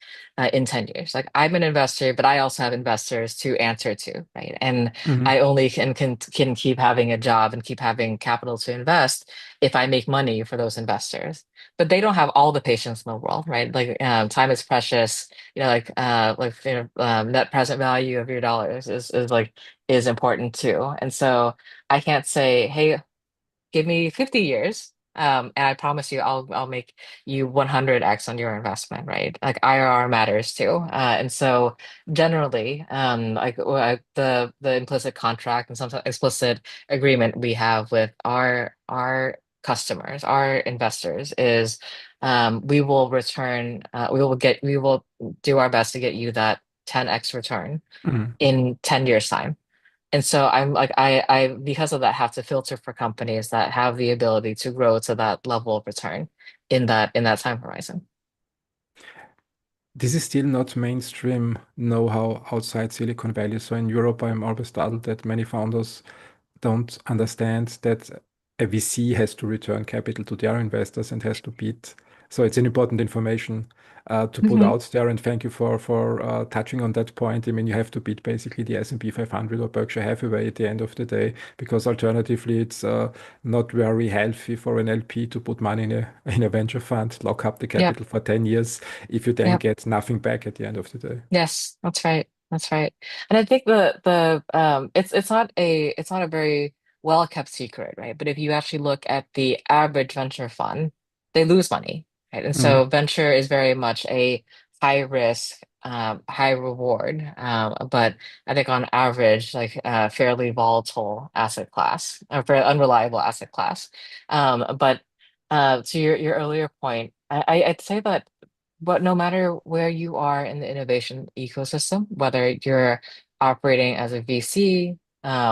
in 10 years. Like I'm an investor, but I also have investors to answer to, right? And
Mhm.
I only can keep having a job and keep having capital to invest if I make money for those investors. But they don't have all the patience in the world, right? Like time is precious. Net present value of your dollars is important too. And so I can't say, hey, give me 50 years. And I promise you I'll make you 100x on your investment, right? Like IRR matters too. And so generally, the implicit contract and sometimes explicit agreement we have with our customers, our investors is we will do our best to get you that 10x return
Mhm.
in 10 years time. And so I'm like I because of that have to filter for companies that have the ability to grow to that level of return in that time horizon.
This is still not mainstream know-how outside Silicon Valley. So in Europe, I'm always startled that many founders don't understand that a VC has to return capital to their investors and has to beat. So it's an important information to put
Mhm.
out there. And thank you for touching on that point. I mean, you have to beat basically the S&P 500 or Berkshire Hathaway at the end of the day, because alternatively, it's not very healthy for an LP to put money in a venture fund, lock up the
Yep.
capital for 10 years if you then
Yep.
get nothing back at the end of the day.
Yes, that's right. That's right. And I think the it's not a very well kept secret, right? But if you actually look at the average venture fund, they lose money, right? And
Mm,
so venture is very much a high risk, high reward, but I think on average, like fairly volatile asset class, or very unreliable asset class. But to your earlier point, I'd say that but no matter where you are in the innovation ecosystem, whether you're operating as a VC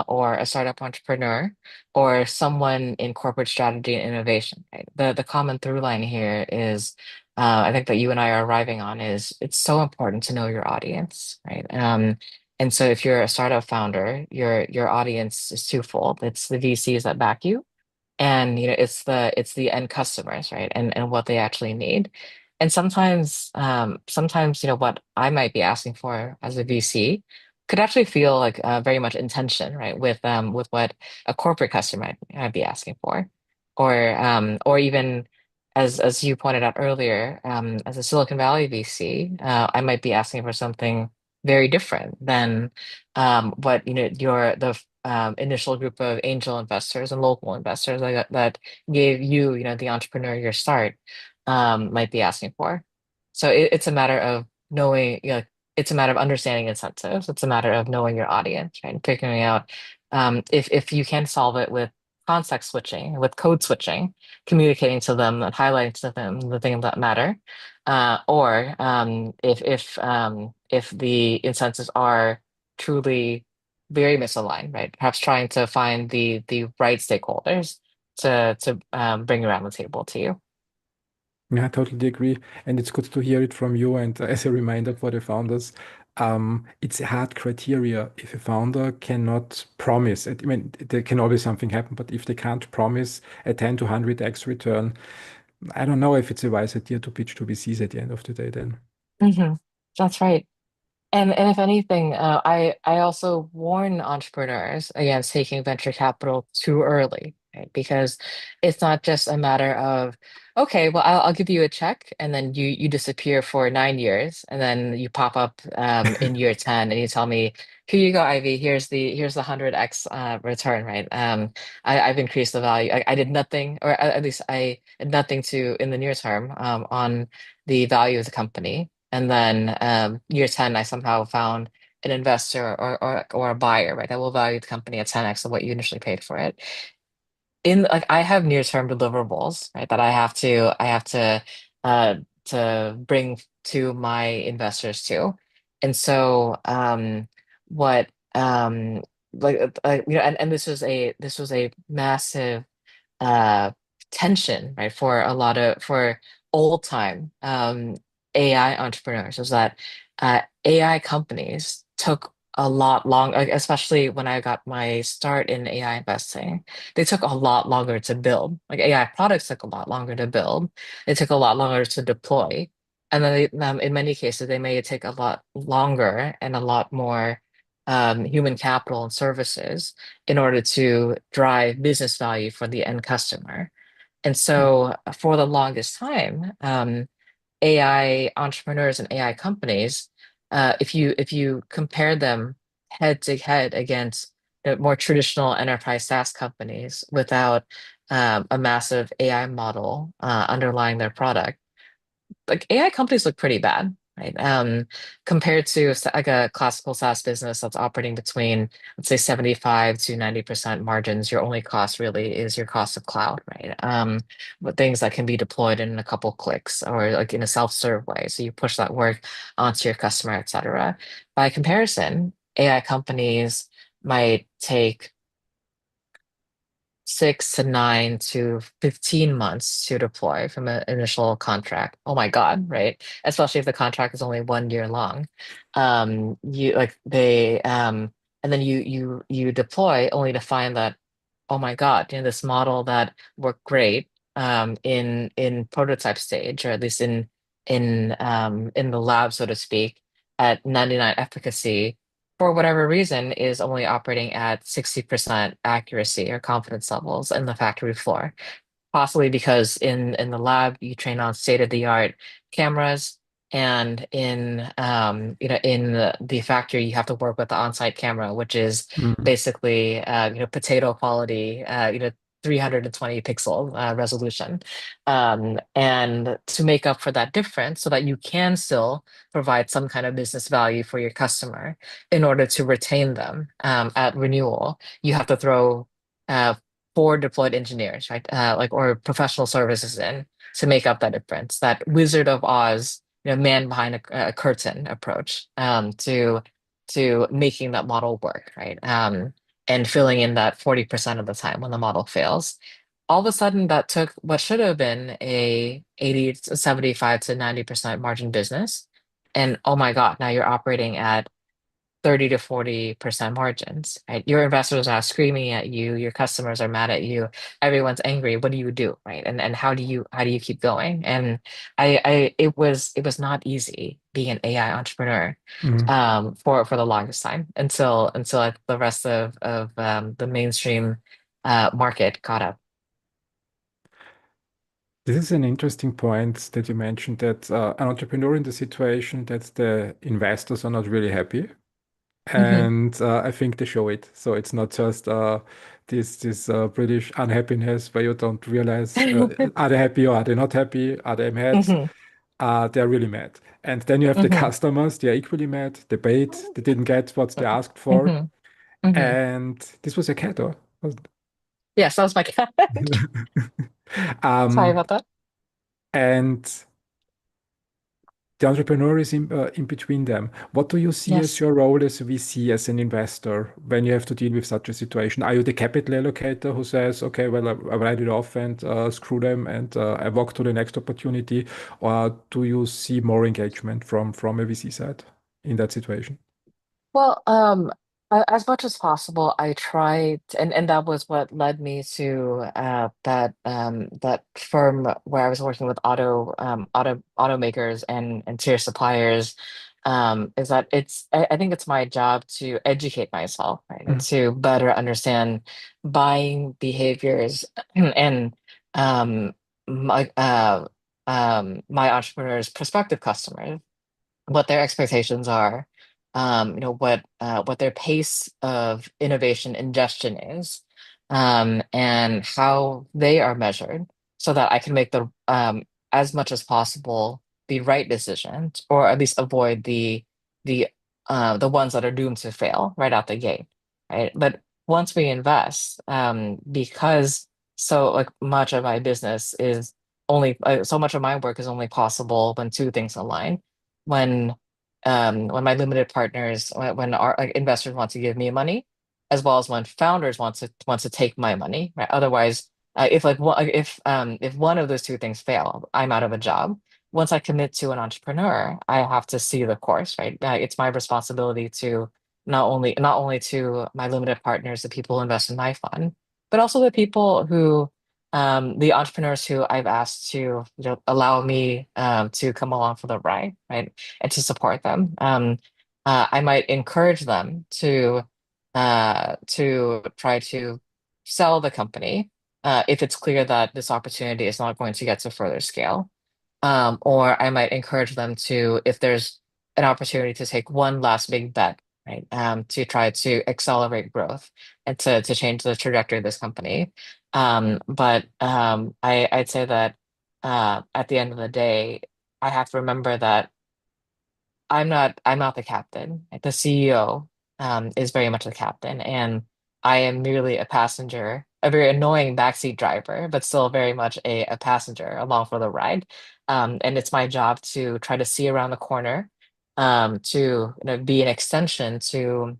or a startup entrepreneur or someone in corporate strategy and innovation, right? The common through line here is I think that you and I are arriving on is it's so important to know your audience, right? And so if you're a startup founder, your audience is twofold. It's the VCs that back you and it's the end customers, right, and what they actually need. And sometimes what I might be asking for as a VC could actually feel like very much in tension, right, with what a corporate customer might be asking for, or even as you pointed out earlier, as a Silicon Valley VC, I might be asking for something very different than what your the initial group of angel investors and local investors that gave you, the entrepreneur your start, might be asking for. So it's a matter of knowing, it's a matter of understanding incentives. It's a matter of knowing your audience, right? And figuring out if you can solve it with context switching, with code switching, communicating to them and highlighting to them the things that matter, or if the incentives are truly very misaligned, right? Perhaps trying to find the right stakeholders to bring around the table to you.
Yeah, I totally agree. And it's good to hear it from you. And as a reminder for the founders, it's a hard criteria. If a founder cannot promise, I mean, there can always something happen, but if they can't promise a 10 to 100x return, I don't know if it's a wise idea to pitch to VCs at the end of the day then.
Hmm. That's right. And if anything, I also warn entrepreneurs against taking venture capital too early, right? Because it's not just a matter of, okay, well, I'll give you a check, and then you disappear for 9 years, and then you pop up in year 10, and you tell me, here you go, Ivy. Here's the 100x return, right? I've increased the value. I did nothing, or at least I did nothing to in the near term on the value of the company. And then year 10, I somehow found an investor or a buyer, right, that will value the company at 10x of what you initially paid for it. In like I have near-term deliverables, right, that uh to bring to my investors too. And so what and this was a massive uh tension, right, for a lot of for old time AI entrepreneurs was that AI companies took a lot long, like, especially when I got my start in AI investing, they took a lot longer to build. Like AI products took a lot longer to build. They took a lot longer to deploy. And then in many cases, they may take a lot longer and a lot more human capital and services in order to drive business value for the end customer. And so for the longest time, AI entrepreneurs and AI companies, if you compare them head to head against the more traditional enterprise SaaS companies without a massive AI model underlying their product, like AI companies look pretty bad, right? Compared to like a classical SaaS business that's operating between, let's say, 75 to 90% margins, your only cost really is your cost of cloud, right? But things that can be deployed in a couple clicks or like in a self-serve way. So you push that work onto your customer, et cetera. By comparison, AI companies might take 6 to 9 to 15 months to deploy from an initial contract. Oh my God, right? Especially if the contract is only 1 year long. You like they and then you deploy only to find that, oh my God, this model that worked great in prototype stage, or at least in the lab, so to speak, at 99 efficacy, for whatever reason, is only operating at 60% accuracy or confidence levels in the factory floor. Possibly because in the lab you train on state-of-the-art cameras, and in the factory you have to work with the on-site camera, which is
Mm,
basically potato quality, 320 pixel resolution, and to make up for that difference so that you can still provide some kind of business value for your customer in order to retain them at renewal, you have to throw uh, four deployed engineers, right? Like, or professional services in to make up that difference. That Wizard of Oz, man behind a curtain approach to making that model work, right? And filling in that 40% of the time when the model fails. All of a sudden, that took what should have been a 80 to 75 to 90% margin business. And oh my God, now you're operating at 30 to 40% margins, right? Your investors are screaming at you, your customers are mad at you, everyone's angry. What do you do, right? And how do you keep going? And it was not easy being an AI entrepreneur
mm.
for the longest time until like, the rest of the mainstream market caught up.
This is an interesting point that you mentioned that an entrepreneur in the situation that the investors are not really happy.
Hmm.
And I think they show it. So it's not just this British unhappiness where you don't realize are they happy or are they not happy? Are they mad?
Hmm.
they're really mad. And then you have the
Hmm.
customers, they're equally mad, they paid, they didn't get what they asked for.
Hmm. Hmm.
And this was a cat, or
Yes, that was my cat. Sorry
um,
about that.
and the entrepreneur is in between them. What do you see as
Yes.
your role as a VC, as an investor, when you have to deal with such a situation? Are you the capital allocator who says, okay, well, I write it off and screw them and I walk to the next opportunity? Or do you see more engagement from a VC side in that situation?
Well, as much as possible, I tried, and that was what led me to that firm where I was working with automakers and tier suppliers. Is that I think it's my job to educate myself, right, and
Mhm.
to better understand buying behaviors and um my my entrepreneurs' prospective customers, what their expectations are, what their pace of innovation ingestion is, and how they are measured, so that I can make the as much as possible the right decisions, or at least avoid the the ones that are doomed to fail right out the gate, right? But once we invest, because so like much of my business is only so much of my work is only possible when two things align, when when my limited partners, when our like, investors want to give me money, as well as when founders want to take my money, right? Otherwise, if one of those two things fail, I'm out of a job. Once I commit to an entrepreneur, I have to see the course, right? It's my responsibility to not only to my limited partners, the people who invest in my fund, but also the people who the entrepreneurs who I've asked to, allow me to come along for the ride, right? And to support them. I might encourage them to try to sell the company if it's clear that this opportunity is not going to get to further scale. Or I might encourage them to, if there's an opportunity to take one last big bet, right, to try to accelerate growth and to change the trajectory of this company. I'd say that at the end of the day, I have to remember that I'm not the captain. Like, the CEO is very much the captain, and I am merely a passenger, a very annoying backseat driver, but still very much a passenger along for the ride. And it's my job to try to see around the corner, to be an extension to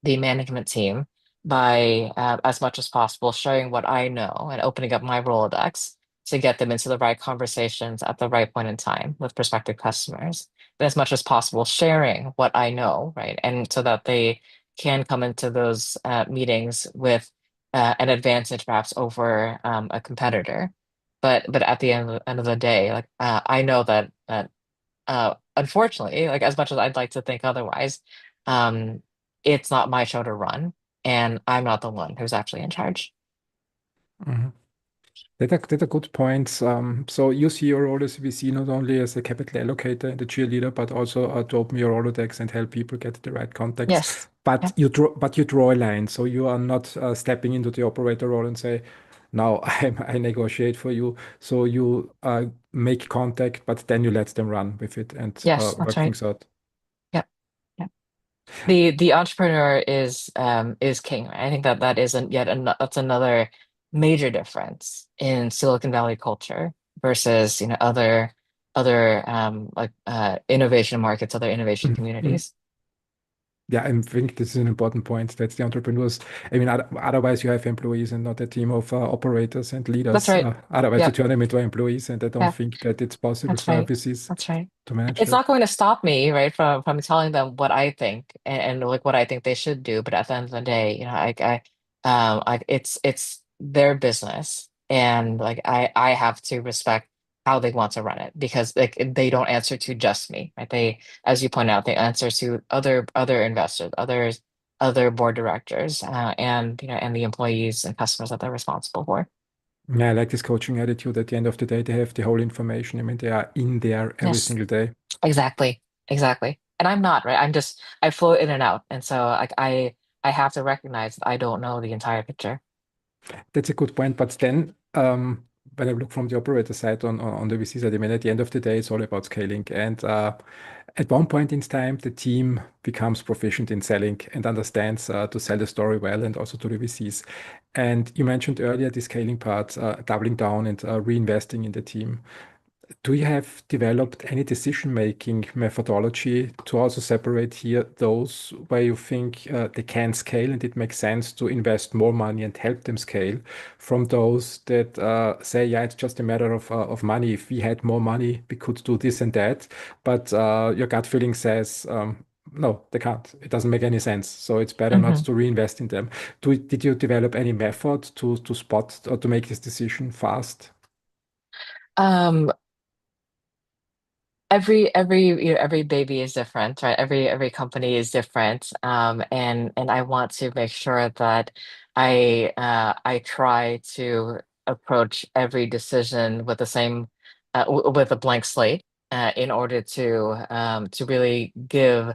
the management team by as much as possible sharing what I know and opening up my Rolodex to get them into the right conversations at the right point in time with prospective customers. But as much as possible, sharing what I know, right? And so that they can come into those meetings with an advantage perhaps over a competitor. But at the end of the day, like I know that unfortunately, like as much as I'd like to think otherwise, um, it's not my show to run, and I'm not the one who's actually in charge.
Mhm. That are good points. So you see your role as a VC not only as a capital allocator and a cheerleader, but also to open your Rolodex and help people get the right contacts.
Yes.
But
Yeah.
you draw a line. So you are not stepping into the operator role and say, "Now I negotiate for you." So you make contact, but then you let them run with it and
Yes, that's
work
right.
things out.
Yeah. Yeah. The entrepreneur is king, right? I think that that isn't yet an, that's another major difference in Silicon Valley culture versus, other innovation markets, other innovation
Mhm.
communities.
Yeah, I think this is an important point. That's the entrepreneurs. I mean, otherwise you have employees and not a team of operators and
That's
leaders.
right.
Otherwise you
Yeah.
turn them into employees, and I don't
Yeah.
think that it's possible
That's
for
right.
VCs
That's right.
to manage
It's
that.
not going to stop me, right, from telling them what I think, and like what I think they should do. But at the end of the day, it's their business, and like I have to respect how they want to run it, because like they don't answer to just me, right? They, as you point out, they answer to other investors, other board directors, and and the employees and customers that they're responsible for.
Yeah, I like this coaching attitude. At the end of the day, they have the whole information. I mean, they are in there every
Yes.
single day.
Exactly. Exactly. And I'm not, right? I float in and out. And so like I have to recognize that I don't know the entire picture.
That's a good point. But then, when I look from the operator side on the VC side, I mean, at the end of the day, it's all about scaling. And at one point in time, the team becomes proficient in selling and understands to sell the story well and also to the VCs. And you mentioned earlier the scaling part, doubling down and reinvesting in the team. Do you have developed any decision-making methodology to also separate here those where you think they can scale and it makes sense to invest more money and help them scale from those that say, yeah, it's just a matter of money. If we had more money, we could do this and that. But your gut feeling says, no, they can't. It doesn't make any sense. So it's better not
Mhm.
to reinvest in them. Did you develop any method to spot or to make this decision fast?
Um, every baby is different, right? Every company is different. And I want to make sure that I try to approach every decision with the same with a blank slate in order to really give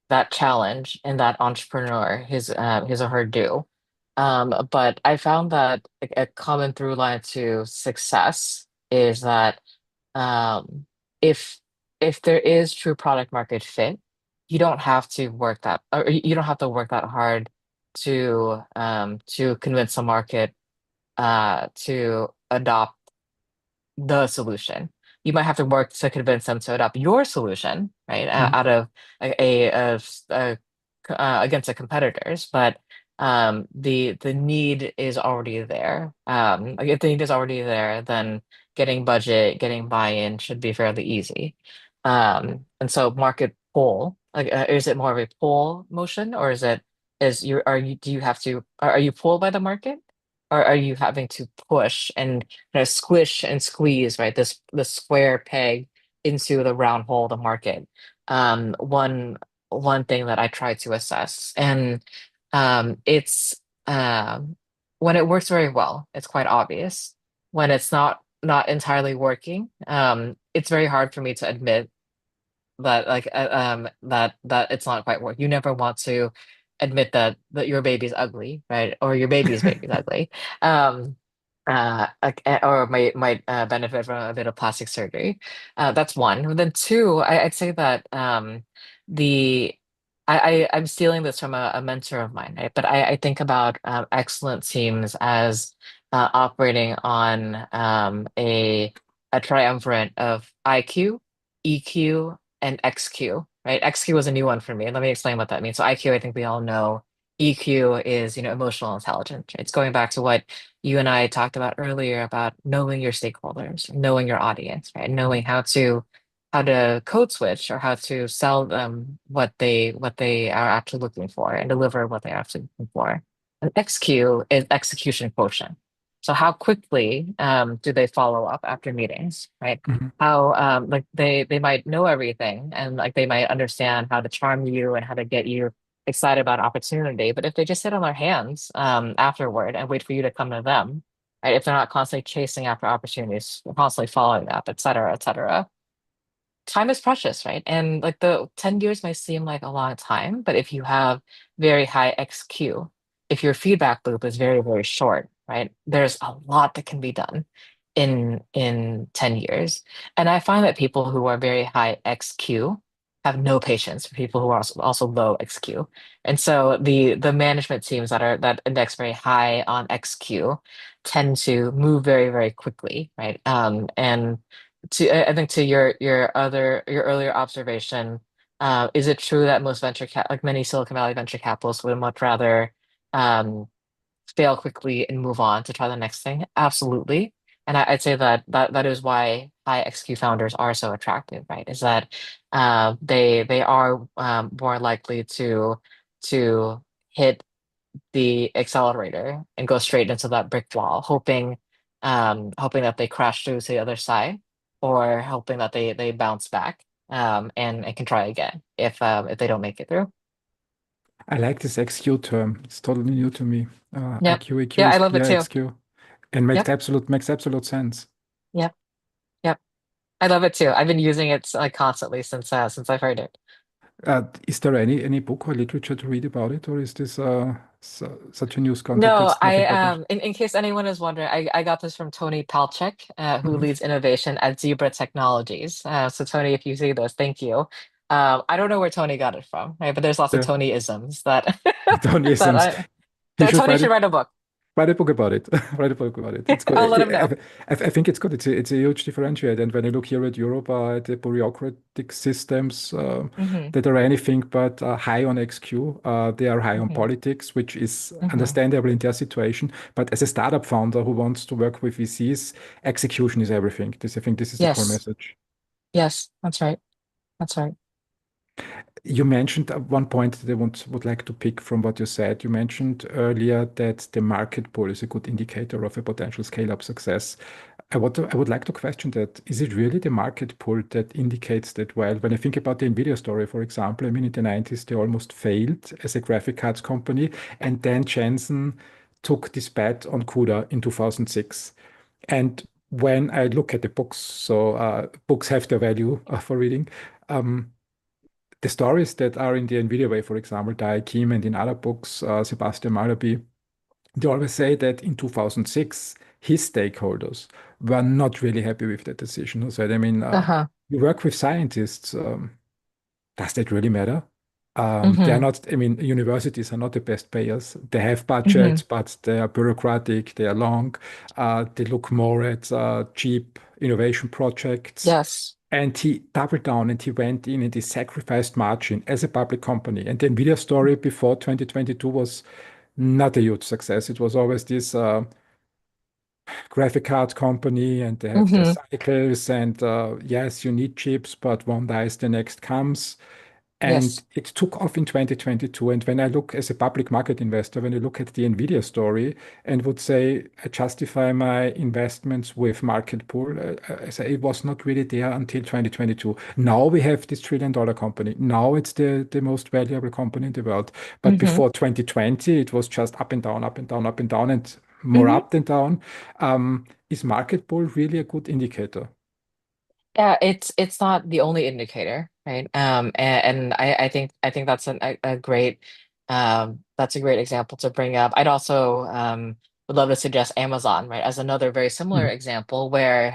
that challenge and that entrepreneur his or her due. But I found that a common through line to success is that um, if if there is true product market fit, you don't have to work that, or you don't have to work that hard to convince the market to adopt the solution. You might have to work to convince them to adopt your solution, right? Out of against the competitors, but the need is already there. Like if the need is already there, then getting budget, getting buy-in should be fairly easy. And so market pull, like is it more of a pull motion, or is you are you do you have to are you pulled by the market? Or are you having to push and squish and squeeze, right? This square peg into the round hole, the market. One thing that I try to assess, and it's when it works very well, it's quite obvious. When it's not entirely working, it's very hard for me to admit that that it's not quite work. You never want to admit that your baby's ugly, right? Or your baby's baby's ugly. Um or might benefit from a bit of plastic surgery. That's one. And then two, I'd say that the I'm stealing this from a mentor of mine, right? But I think about excellent teams as operating on a triumvirate of IQ, EQ, and XQ, right? XQ was a new one for me. Let me explain what that means. So IQ, I think we all know. EQ is, emotional intelligence. It's going back to what you and I talked about earlier about knowing your stakeholders, knowing your audience, right? Knowing how to code switch or how to sell them what they are actually looking for and deliver what they're actually looking for. And XQ is execution quotient. So how quickly do they follow up after meetings, right?
Mhm.
How like they might know everything and like they might understand how to charm you and how to get you excited about opportunity. But if they just sit on their hands afterward and wait for you to come to them, right? If they're not constantly chasing after opportunities, constantly following up, et cetera, time is precious, right? And like the 10 years might seem like a long time, but if you have very high XQ, if your feedback loop is very, very short, right? There's a lot that can be done in 10 years. And I find that people who are very high XQ have no patience for people who are also low XQ. And so the management teams that index very high on XQ tend to move very, very quickly, right? And I think to your earlier observation, is it true that most like many Silicon Valley venture capitalists would much rather um, fail quickly and move on to try the next thing? Absolutely. And I'd say that is why high XQ founders are so attractive, right? Is that they are more likely to hit the accelerator and go straight into that brick wall, hoping that they crash through to the other side, or hoping that they bounce back and can try again if they don't make it through.
I like this XQ term. It's totally new to me.
Yep.
IQ, EQ
Yeah,
is
I love it
clear
too.
XQ, and makes
Yep.
absolute sense.
Yep. Yep. I love it too. I've been using it like constantly since I've heard it.
Is there any book or literature to read about it, or is this such a news content
No,
that's nothing published?
in case anyone is wondering, I got this from Tony Palchik, who leads innovation at Zebra Technologies. So Tony, if you see this, thank you. I don't know where Tony got it from, right? But there's lots of
Yeah,
Tony-isms that
Tony
that
Sims. He should
Tony
write
should
it.
write a book.
Write a book about it. Write a book about it. It's good.
I'll let him know.
I think it's good. It's a huge differentiator. And when I look here at Europe, at the bureaucratic systems
Hmm.
that are anything but high on XQ, they are high on
Hmm.
politics, which is
Hmm.
understandable in their situation. But as a startup founder who wants to work with VCs, execution is everything. I think this is the core
Yes,
message.
yes, that's right. That's right.
You mentioned one point that would like to pick from what you said. You mentioned earlier that the market pool is a good indicator of a potential scale-up success. I would like to question that. Is it really the market pool that indicates that? Well, when I think about the Nvidia story, for example, I mean, in the 90s, they almost failed as a graphic cards company. And then Jensen took this bet on CUDA in 2006. And when I look at the books, so books have their value for reading. Um, the stories that are in the NVIDIA way, for example, Dai Kim and in other books, Sebastian Malaby, they always say that in 2006, his stakeholders were not really happy with that decision. Who said, I mean,
Uh-huh.
you work with scientists. Does that really matter? They are
Hmm.
not, I mean, universities are not the best payers. They have budgets,
Hmm.
but they are bureaucratic, they are long. They look more at cheap innovation projects.
Yes.
And he doubled down and he went in and he sacrificed margin as a public company. And the Nvidia story before 2022 was not a huge success. It was always this graphic card company and they have their
Hmm.
cycles. And yes, you need chips, but one dies, the next comes. And
Yes.
it took off in 2022. And when I look as a public market investor, when I look at the Nvidia story and would say, I justify my investments with market pool, I say it was not really there until 2022. Now we have this trillion-dollar company. Now it's the most valuable company in the world. But
Hmm.
before 2020, it was just up and down, up and down, up and down, and more
Hmm.
up than down. Is market pool really a good indicator?
Yeah, it's not the only indicator, right? And I think a great that's a great example to bring up. I'd also would love to suggest Amazon, right, as another very similar
Mhm.
example where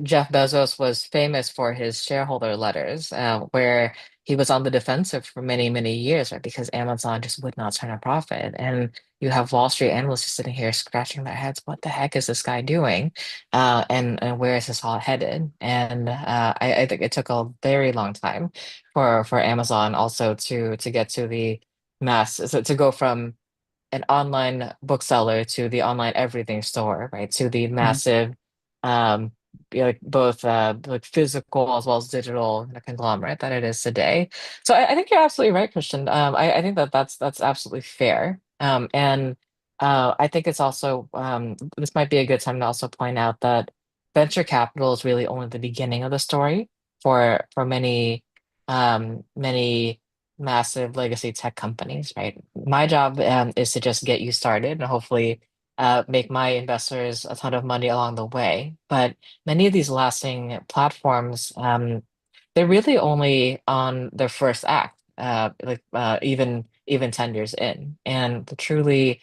Jeff Bezos was famous for his shareholder letters, where he was on the defensive for many, many years, right, because Amazon just would not turn a profit. And you have Wall Street analysts just sitting here scratching their heads, what the heck is this guy doing? And where is this all headed? And I think it took a very long time for Amazon also to get to the mass, so to go from an online bookseller to the online everything store, right? To the
Mhm.
massive, um, like both like physical as well as digital conglomerate that it is today. So I think you're absolutely right, Christian. I think that that's absolutely fair. And I think it's also this might be a good time to also point out that venture capital is really only the beginning of the story for many massive legacy tech companies, right? My job is to just get you started and hopefully make my investors a ton of money along the way. But many of these lasting platforms, they're really only on their first act, even 10 years in. And the truly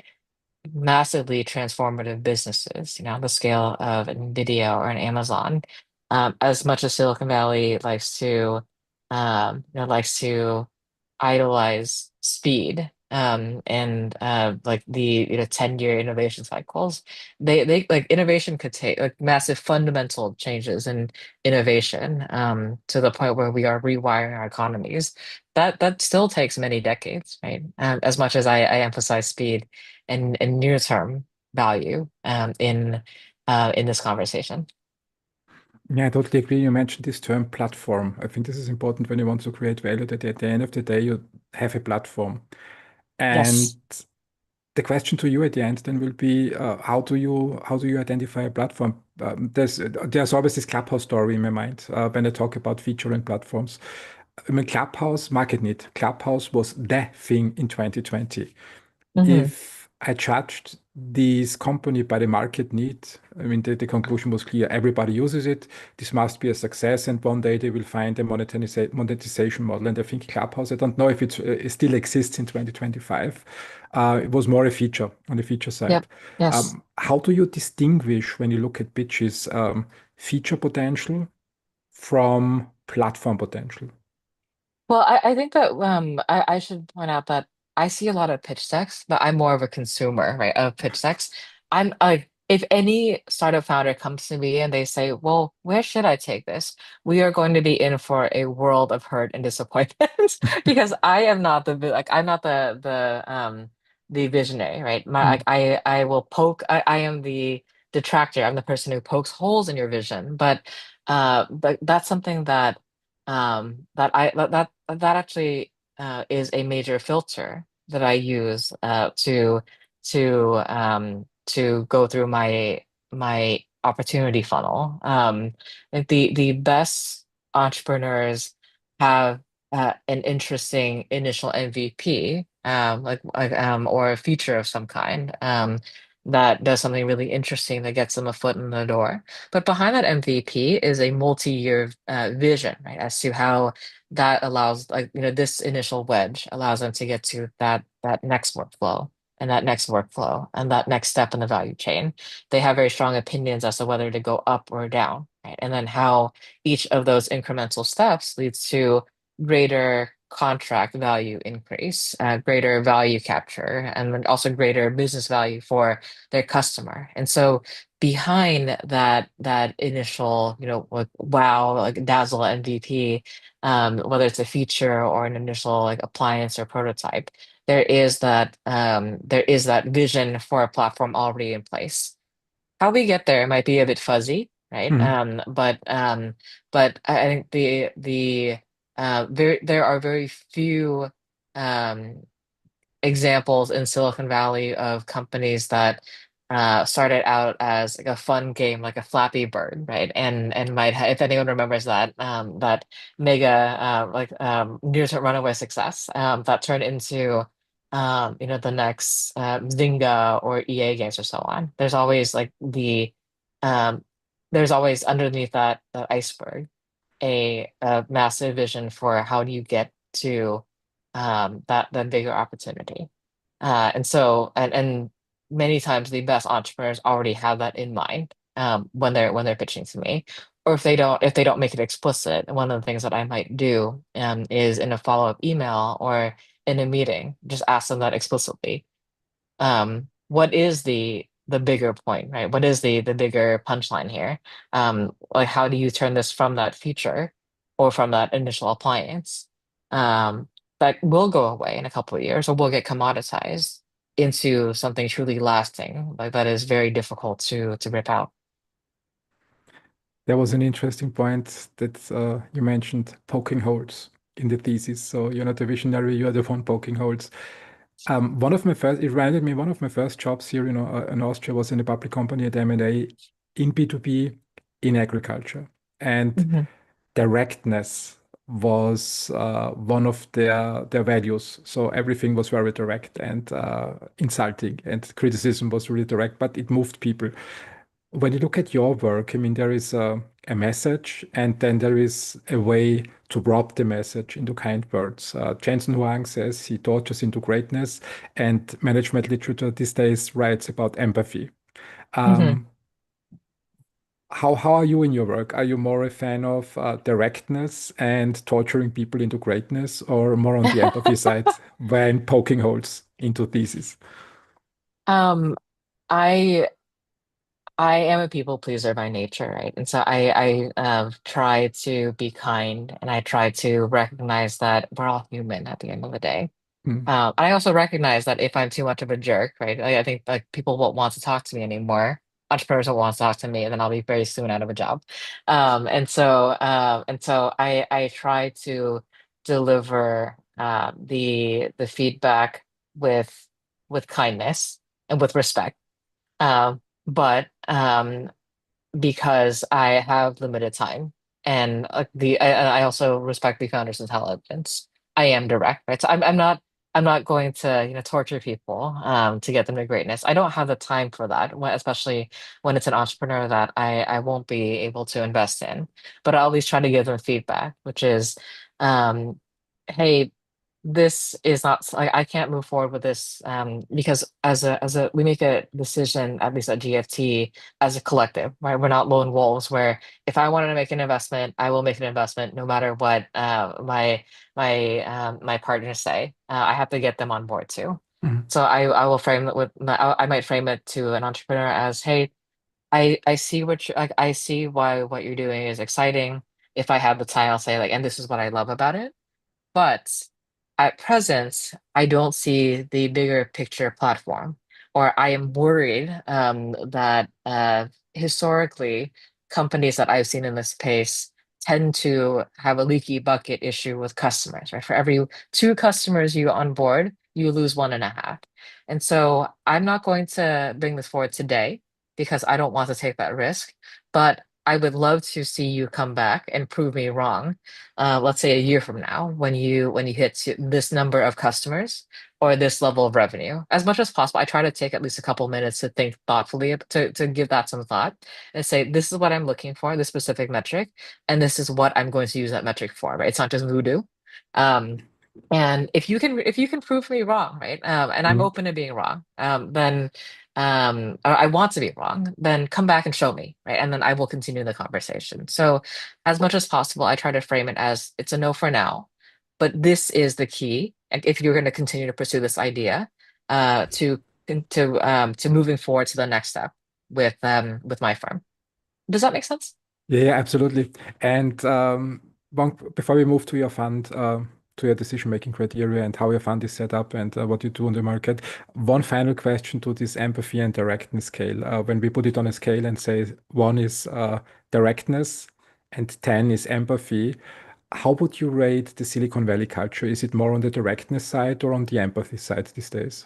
massively transformative businesses, on the scale of NVIDIA or an Amazon. As much as Silicon Valley likes to idolize speed, and like the 10-year innovation cycles, they like innovation could take like massive fundamental changes in innovation, to the point where we are rewiring our economies. That still takes many decades, right? As much as I emphasize speed and near term value in this conversation.
Yeah, I totally agree. You mentioned this term platform. I think this is important when you want to create value, that at the end of the day, you have a platform. And
Yes.
the question to you at the end then will be, how do you identify a platform? There's always this Clubhouse story in my mind when I talk about featuring platforms. I mean, Clubhouse, market need. Clubhouse was the thing in 2020.
Hmm.
If I judged this company by the market need. I mean, the conclusion was clear. Everybody uses it. This must be a success. And one day they will find a monetization model. And I think Clubhouse, I don't know if it still exists in 2025. It was more a feature on the feature
Yep.
side.
Yes.
How do you distinguish when you look at pitches, feature potential from platform potential?
Well, I think that I should point out that I see a lot of pitch decks, but I'm more of a consumer, right, of pitch decks. I'm like, if any startup founder comes to me and they say, "Well, where should I take this?" We are going to be in for a world of hurt and disappointment because I am not I'm not the visionary, right?
Mm,
I will poke. I am the detractor. I'm the person who pokes holes in your vision, but that's something that that actually is a major filter that I use to go through my opportunity funnel. Like the best entrepreneurs have an interesting initial MVP, or a feature of some kind, that does something really interesting that gets them a foot in the door. But behind that MVP is a multi-year vision, right, as to how that allows, like, this initial wedge allows them to get to that next workflow and that next workflow and that next step in the value chain. They have very strong opinions as to whether to go up or down, right? And then how each of those incremental steps leads to greater contract value increase, greater value capture, and then also greater business value for their customer. And so behind that initial, like wow, like dazzle MVP, whether it's a feature or an initial like appliance or prototype, there is that vision for a platform already in place. How we get there might be a bit fuzzy, right?
mm,
But I think there are very few um examples in Silicon Valley of companies that started out as like a fun game, like a Flappy Bird, right? And if anyone remembers that mega near-term runaway success that turned into the next Zynga or EA games or so on. Um, there's always underneath that iceberg a massive vision for how do you get to that bigger opportunity. And many times the best entrepreneurs already have that in mind when they're pitching to me. Or if they don't make it explicit, one of the things that I might do is in a follow-up email or in a meeting, just ask them that explicitly. What is the bigger point, right? What is the bigger punchline here? Like how do you turn this from that feature or from that initial appliance um, that will go away in a couple of years or will get commoditized into something truly lasting, like that is very difficult to rip out.
There was an interesting point that you mentioned poking holes in the thesis. So you're not a visionary, you're the one poking holes. It reminded me, one of my first jobs here, in Austria was in a public company at M&A in B2B in agriculture. And
Mhm.
directness was one of their values. So everything was very direct and insulting, and criticism was really direct, but it moved people. When you look at your work, I mean, there is a message, and then there is a way to wrap the message into kind words. Jensen Huang says he tortures into greatness, and management literature these days writes about empathy.
Mhm.
Um, how are you in your work? Are you more a fan of directness and torturing people into greatness, or more on the empathy side when poking holes into thesis?
Um, I I am a people pleaser by nature, right? And so I try to be kind and I try to recognize that we're all human at the end of the day.
Mm.
I also recognize that if I'm too much of a jerk, right, I think like people won't want to talk to me anymore. Entrepreneurs won't want to talk to me, and then I'll be very soon out of a job. And so I try to deliver the feedback with with kindness and with respect. But because I have limited time and I also respect the founder's intelligence. I am direct, right? So I'm not I'm not going to, torture people to get them to greatness. I don't have the time for that, especially when it's an entrepreneur that I won't be able to invest in. But I'll at least try to give them feedback, which is, um, hey, this is not like I can't move forward with this because as a we make a decision, at least at GFT, as a collective, right? We're not lone wolves where if I wanted to make an investment, I will make an investment no matter what my partners say. I have to get them on board too.
Mhm.
So I will frame it I might frame it to an entrepreneur as, hey, I see what I see why what you're doing is exciting. If I have the time, I'll say like, and this is what I love about it. But at present, I don't see the bigger picture platform, or I am worried that historically, companies that I've seen in this space tend to have a leaky bucket issue with customers, right? For every two customers you onboard, you lose one and a half. And so I'm not going to bring this forward today because I don't want to take that risk, but I would love to see you come back and prove me wrong, let's say a year from now when you hit this number of customers or this level of revenue. As much as possible, I try to take at least a couple minutes to think thoughtfully to give that some thought and say, this is what I'm looking for, this specific metric, and this is what I'm going to use that metric for, right? It's not just voodoo. Um, and if you can prove me wrong, right? And I'm
Mhm.
open to being wrong, then or I want to be wrong, then come back and show me, right? And then I will continue the conversation. So as much as possible, I try to frame it as it's a no for now, but this is the key. And if you're going to continue to pursue this idea, to moving forward to the next step with my firm. Does that make sense?
Yeah, yeah, absolutely. And before we move to your fund, to your decision-making criteria and how your fund is set up and what you do on the market, one final question to this empathy and directness scale. When we put it on a scale and say one is directness and 10 is empathy, how would you rate the Silicon Valley culture? Is it more on the directness side or on the empathy side these days?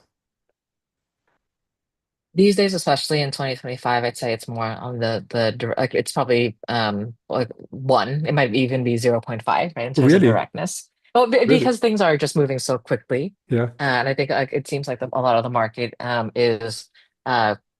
These days, especially in 2025, I'd say it's more on like it's probably like one. It might even be 0.5, right, in terms of
Really?
directness. Well,
Really?
because things are just moving so quickly,
Yeah.
and I think like it seems like a lot of the market uh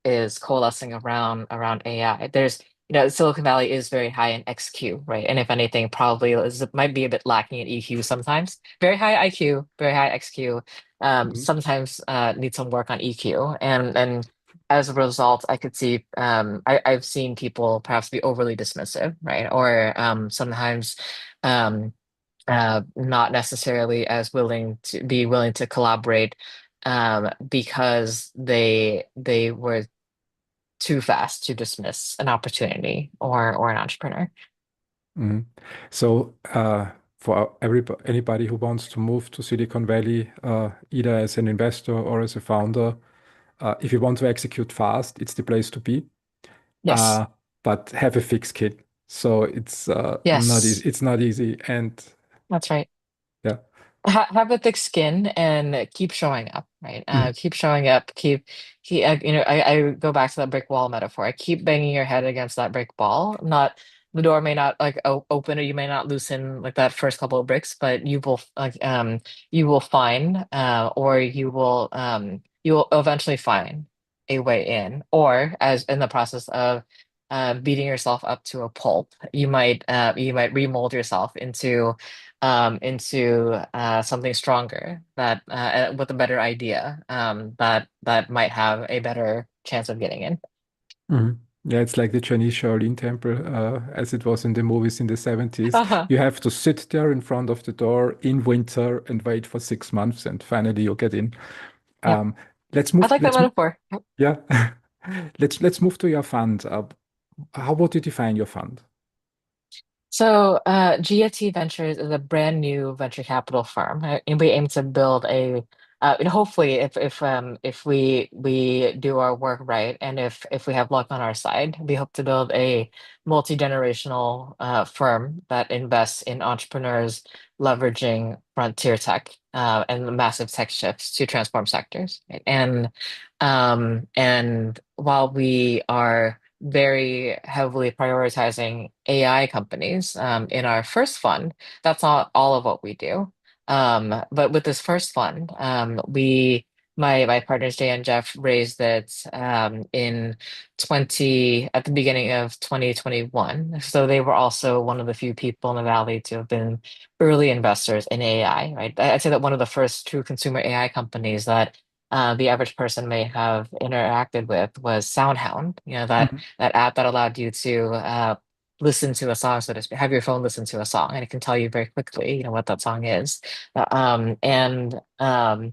is coalescing around AI. There's Silicon Valley is very high in XQ, right? And if anything, probably might be a bit lacking in EQ sometimes. Very high IQ, very high XQ.
Mhm.
Sometimes need some work on EQ, and as a result, I could see I've seen people perhaps be overly dismissive, right? Or sometimes not necessarily as willing to collaborate because they were too fast to dismiss an opportunity or an entrepreneur.
Mhm. So, for anybody who wants to move to Silicon Valley, either as an investor or as a founder, if you want to execute fast, it's the place to be.
Yes,
Uh, but have a thick skin. So it's not easy.
yes,
It's not easy, and
that's right.
yeah.
Have a thick skin and keep showing up, right?
Mhm.
Keep showing up. Keep. I go back to that brick wall metaphor. I keep banging your head against that brick wall. Not the door may not like open, or you may not loosen like that first couple of bricks, but you will find or you will eventually find a way in, or as in the process of beating yourself up to a pulp, you might remold yourself into something stronger that with a better idea that might have a better chance of getting in.
Mhm. Yeah, it's like the Chinese Shaolin temple, as it was in the movies in the 70s.
Uh-huh.
You have to sit there in front of the door in winter and wait for 6 months, and finally you get in.
Yeah,
Um,
I like that metaphor.
yeah. Let's move to your fund. How would you define your fund?
So, GFT Ventures is a brand new venture capital firm, and we aim to build and hopefully, if we do our work right, and if we have luck on our side, we hope to build a multi-generational firm that invests in entrepreneurs leveraging frontier tech and the massive tech shifts to transform sectors. Right? And while we are very heavily prioritizing AI companies in our first fund. That's not all of what we do. But with this first fund, my partners Jay and Jeff raised it in 20 at the beginning of 2021. So they were also one of the few people in the Valley to have been early investors in AI, right? I'd say that one of the first true consumer AI companies that the average person may have interacted with was SoundHound,
Mhm.
that app that allowed you to listen to a song, so to speak, have your phone listen to a song, and it can tell you very quickly, what that song is. Uh, Um, and um,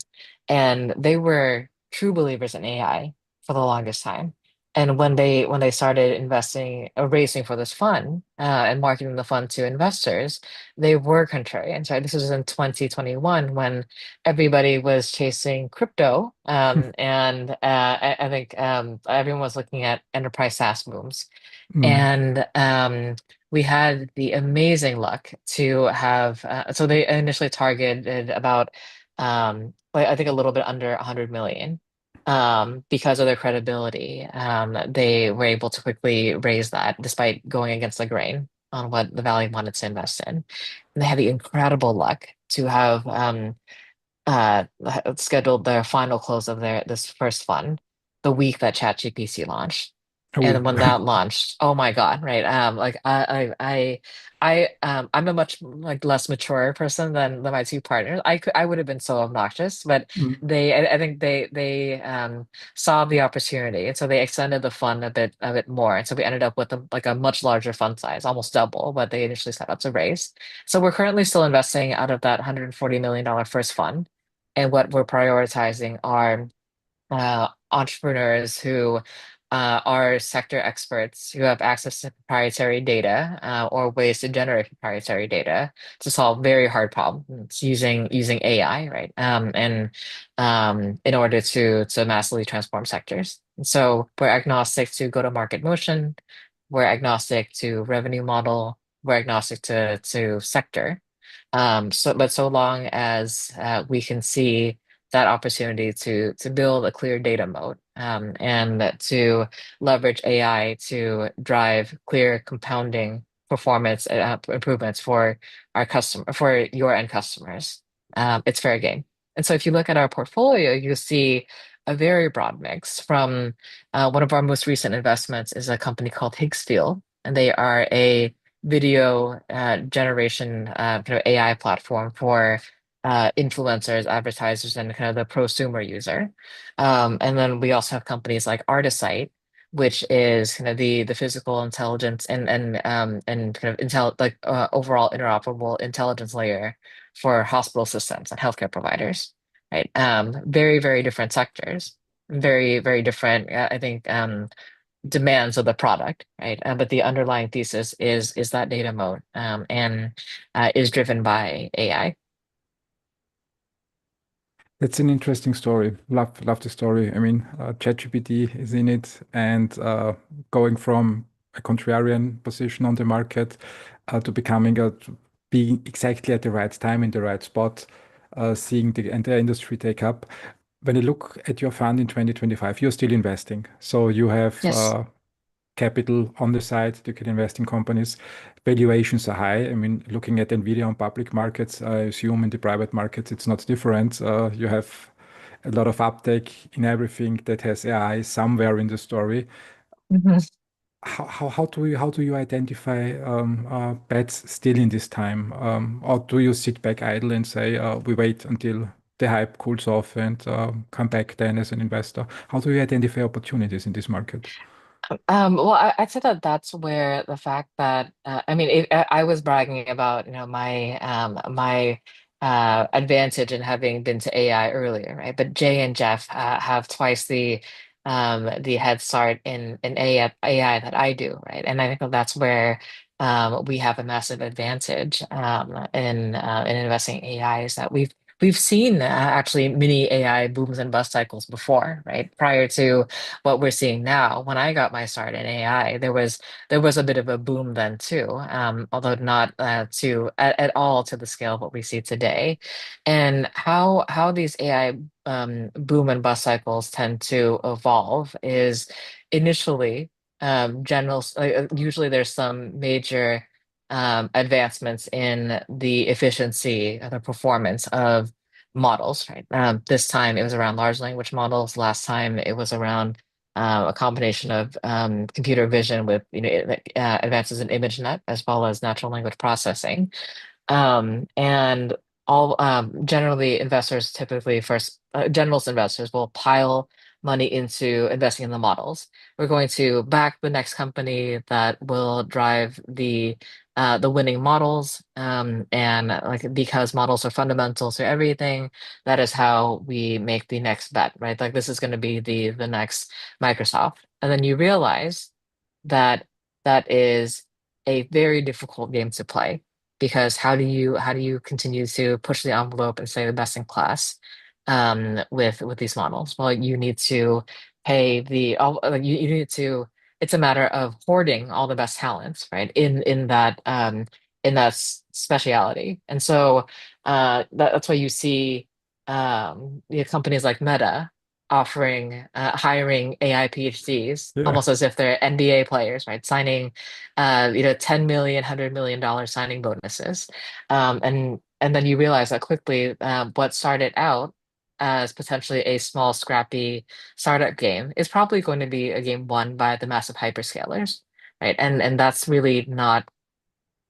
and they were true believers in AI for the longest time. And when they started investing, raising for this fund, and marketing the fund to investors, they were contrarian. So this was in 2021 when everybody was chasing crypto, and I think everyone was looking at enterprise SaaS booms.
Mm.
And we had the amazing luck to have, so they initially targeted about, like, I think a little bit under 100 million. Because of their credibility, they were able to quickly raise that despite going against the grain on what the Valley wanted to invest in. And they had the incredible luck to have scheduled their final close of this first fund the week that ChatGPT launched. And
Oh.
then when that launched, oh my God, right? Like I'm a much like less mature person than my two partners. I would have been so obnoxious, but
Mm.
I think they saw the opportunity, and so they extended the fund a bit more, and so we ended up with a much larger fund size, almost double what they initially set up to raise. So we're currently still investing out of that $140 million first fund, and what we're prioritizing are entrepreneurs who are sector experts who have access to proprietary data, or ways to generate proprietary data to solve very hard problems using AI, right? And in order to massively transform sectors. And so we're agnostic to go-to-market motion, we're agnostic to revenue model, we're agnostic to sector. But so long as we can see that opportunity to build a clear data moat, and to leverage AI to drive clear compounding performance improvements for your end customers, it's fair game. And so if you look at our portfolio, you see a very broad mix from one of our most recent investments is a company called Higgsfield, and they are a video generation kind of AI platform for influencers, advertisers, and kind of the prosumer user. And then we also have companies like Artisite, which is kind of the physical intelligence and kind of overall interoperable intelligence layer for hospital systems and healthcare providers. Right. Very, very different sectors, very, very different, I think, demands of the product, right? But the underlying thesis is that data moat, and is driven by AI.
That's an interesting story. Love the story. I mean, ChatGPT is in it, and going from a contrarian position on the market to becoming being exactly at the right time in the right spot, seeing the entire industry take up. When you look at your fund in 2025, you're still investing. So you have
Yes.
capital on the side that you can invest in companies. Valuations are high. I mean, looking at Nvidia on public markets, I assume in the private markets it's not different. You have a lot of uptake in everything that has AI somewhere in the story.
Mhm.
How do you identify bets still in this time, or do you sit back idle and say we wait until the hype cools off and come back then as an investor? How do you identify opportunities in this market?
Well, I'd say that that's where the fact that I mean, I was bragging about my advantage in having been to AI earlier, right? But Jay and Jeff have twice the head start in AI that I do, right? And I think that that's where we have a massive advantage in investing in AI is that we've seen actually mini AI booms and bust cycles before, right? Prior to what we're seeing now. When I got my start in AI, there was a bit of a boom then too, although not at all to the scale of what we see today. And how these AI boom and bust cycles tend to evolve is initially usually there's some major advancements in the efficiency and the performance of models, right? This time it was around large language models. Last time it was around a combination of computer vision with advances in ImageNet as well as natural language processing. And all generally investors typically first generalist investors will pile money into investing in the models. We're going to back the next company that will drive the winning models. And like because models are fundamental to everything, that is how we make the next bet, right? Like this is going to be the next Microsoft. And then you realize that that is a very difficult game to play because how do you continue to push the envelope and stay the best in class with these models? Well, you need to pay you need to it's a matter of hoarding all the best talents, right? In that speciality. And so that's why you see companies like Meta offering hiring AI PhDs
Yeah.
almost as if they're NBA players, right? Signing 10 million, $100 million signing bonuses. And then you realize that quickly what started out as potentially a small, scrappy startup game is probably going to be a game won by the massive hyperscalers, right? And that's really not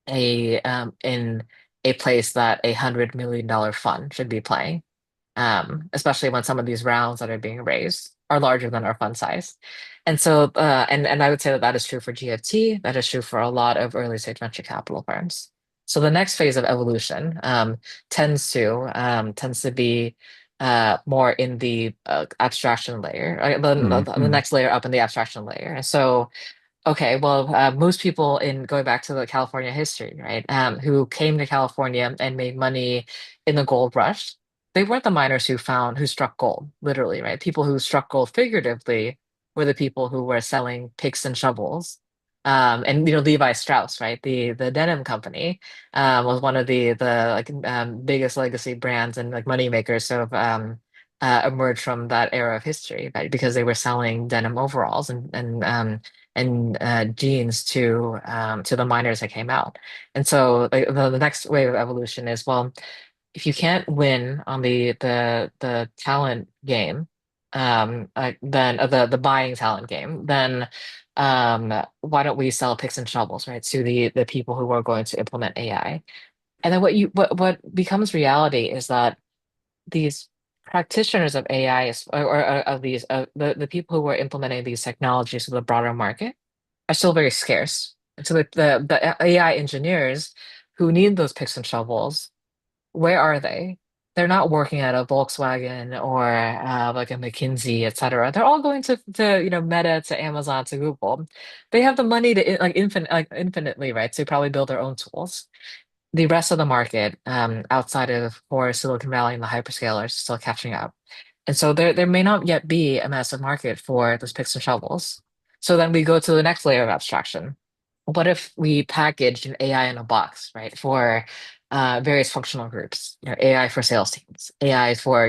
in a place that $100 million fund should be playing, especially when some of these rounds that are being raised are larger than our fund size. And so, and I would say that that is true for GFT. That is true for a lot of early stage venture capital firms. So the next phase of evolution tends to be more in the abstraction layer, the
Mm-hmm.
next layer up in the abstraction layer. And so okay, well, most people in going back to the California history, right, who came to California and made money in the gold rush, they weren't the miners who struck gold, literally, right? People who struck gold figuratively were the people who were selling picks and shovels. And Levi Strauss, right, the denim company, was one of the like biggest legacy brands and like money makers sort of emerged from that era of history, right? Because they were selling denim overalls and genes to the miners that came out. And so the next wave of evolution is, well, if you can't win on the talent game, then the buying talent game, then why don't we sell picks and shovels, right, to the people who are going to implement AI? And then what becomes reality is that these practitioners of AI or of these the people who are implementing these technologies to the broader market are still very scarce. And so the AI engineers who need those picks and shovels, where are they? They're not working at a Volkswagen or like a McKinsey, et cetera. They're all going to Meta, to Amazon, to Google. They have the money to infinitely, right, to probably build their own tools. The rest of the market, outside of core Silicon Valley and the hyperscalers, is still catching up. And so there may not yet be a massive market for those picks and shovels. So then we go to the next layer of abstraction. What if we packaged an AI in a box, right, for various functional groups? AI for sales teams, AI for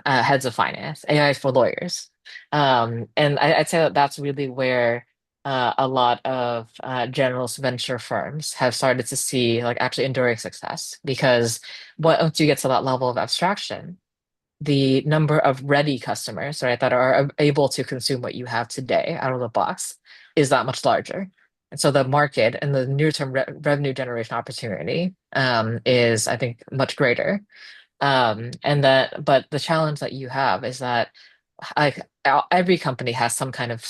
heads of finance, AI for lawyers. And I'd say that that's really where a lot of generalist venture firms have started to see like actually enduring success because once you get to that level of abstraction, the number of ready customers, right, that are able to consume what you have today out of the box is that much larger. And so the market and the near-term revenue generation opportunity is, I think, much greater. But the challenge that you have is that like every company has some kind of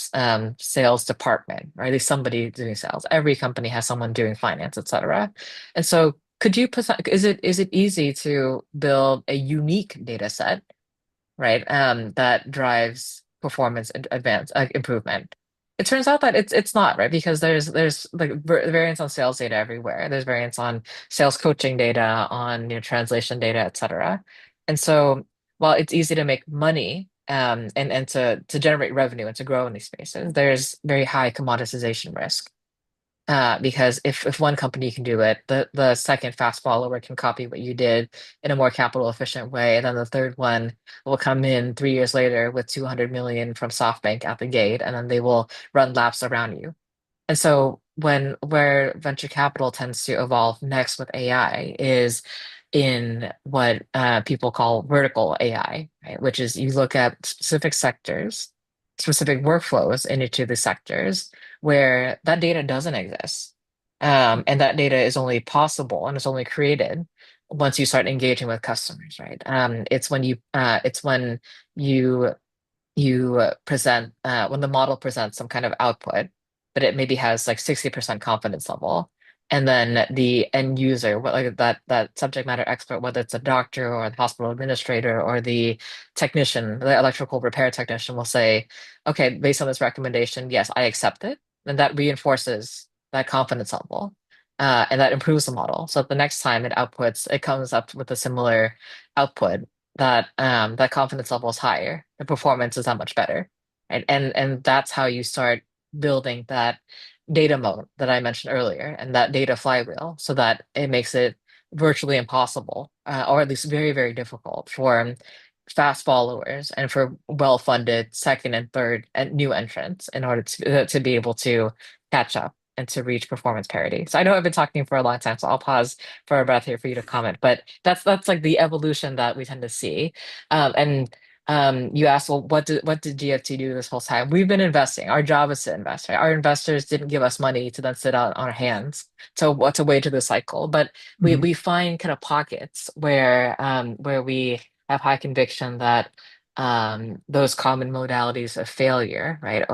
sales department, or at least somebody doing sales. Every company has someone doing finance, etc. And so could you put, is it easy to build a unique data set, right? That drives performance and advance improvement. It turns out that it's not, right, because there's like variance on sales data everywhere. There's variance on sales coaching data, on translation data, etc. And so while it's easy to make money and to generate revenue and to grow in these spaces, there's very high commoditization risk. Because if one company can do it, the second fast follower can copy what you did in a more capital efficient way, and then the third one will come in 3 years later with 200 million from SoftBank at the gate, and then they will run laps around you. And so when where venture capital tends to evolve next with AI is in what people call vertical AI, right? Which is you look at specific sectors, specific workflows in each of the sectors where that data doesn't exist. And that data is only possible and it's only created once you start engaging with customers, right? It's when you present when the model presents some kind of output, but it maybe has like 60% confidence level. And then the end user, like that subject matter expert, whether it's a doctor or the hospital administrator or the technician, the electrical repair technician will say, okay, based on this recommendation, yes, I accept it. And that reinforces that confidence level. And that improves the model. So the next time it comes up with a similar output that confidence level is higher, the performance is that much better. And that's how you start building that data moat that I mentioned earlier and that data flywheel so that it makes it virtually impossible, or at least very, very difficult for fast followers and for well-funded second and third and new entrants in order to be able to catch up and to reach performance parity. So I know I've been talking for a long time, so I'll pause for a breath here for you to comment. But that's like the evolution that we tend to see. And You asked, well, what did GFT do this whole time? We've been investing. Our job is to invest, right? Our investors didn't give us money to then sit on our hands to wait to the cycle. But
Mhm.
we find kind of pockets where we have high conviction that those common modalities of failure, right?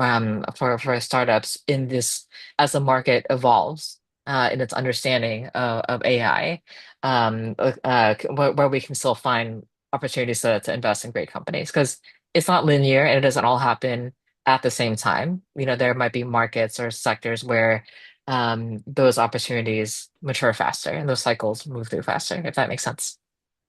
For startups in this as the market evolves in its understanding of AI, where we can still find opportunities to invest in great companies because it's not linear and it doesn't all happen at the same time. You know, there might be markets or sectors where those opportunities mature faster and those cycles move through faster, if that makes sense.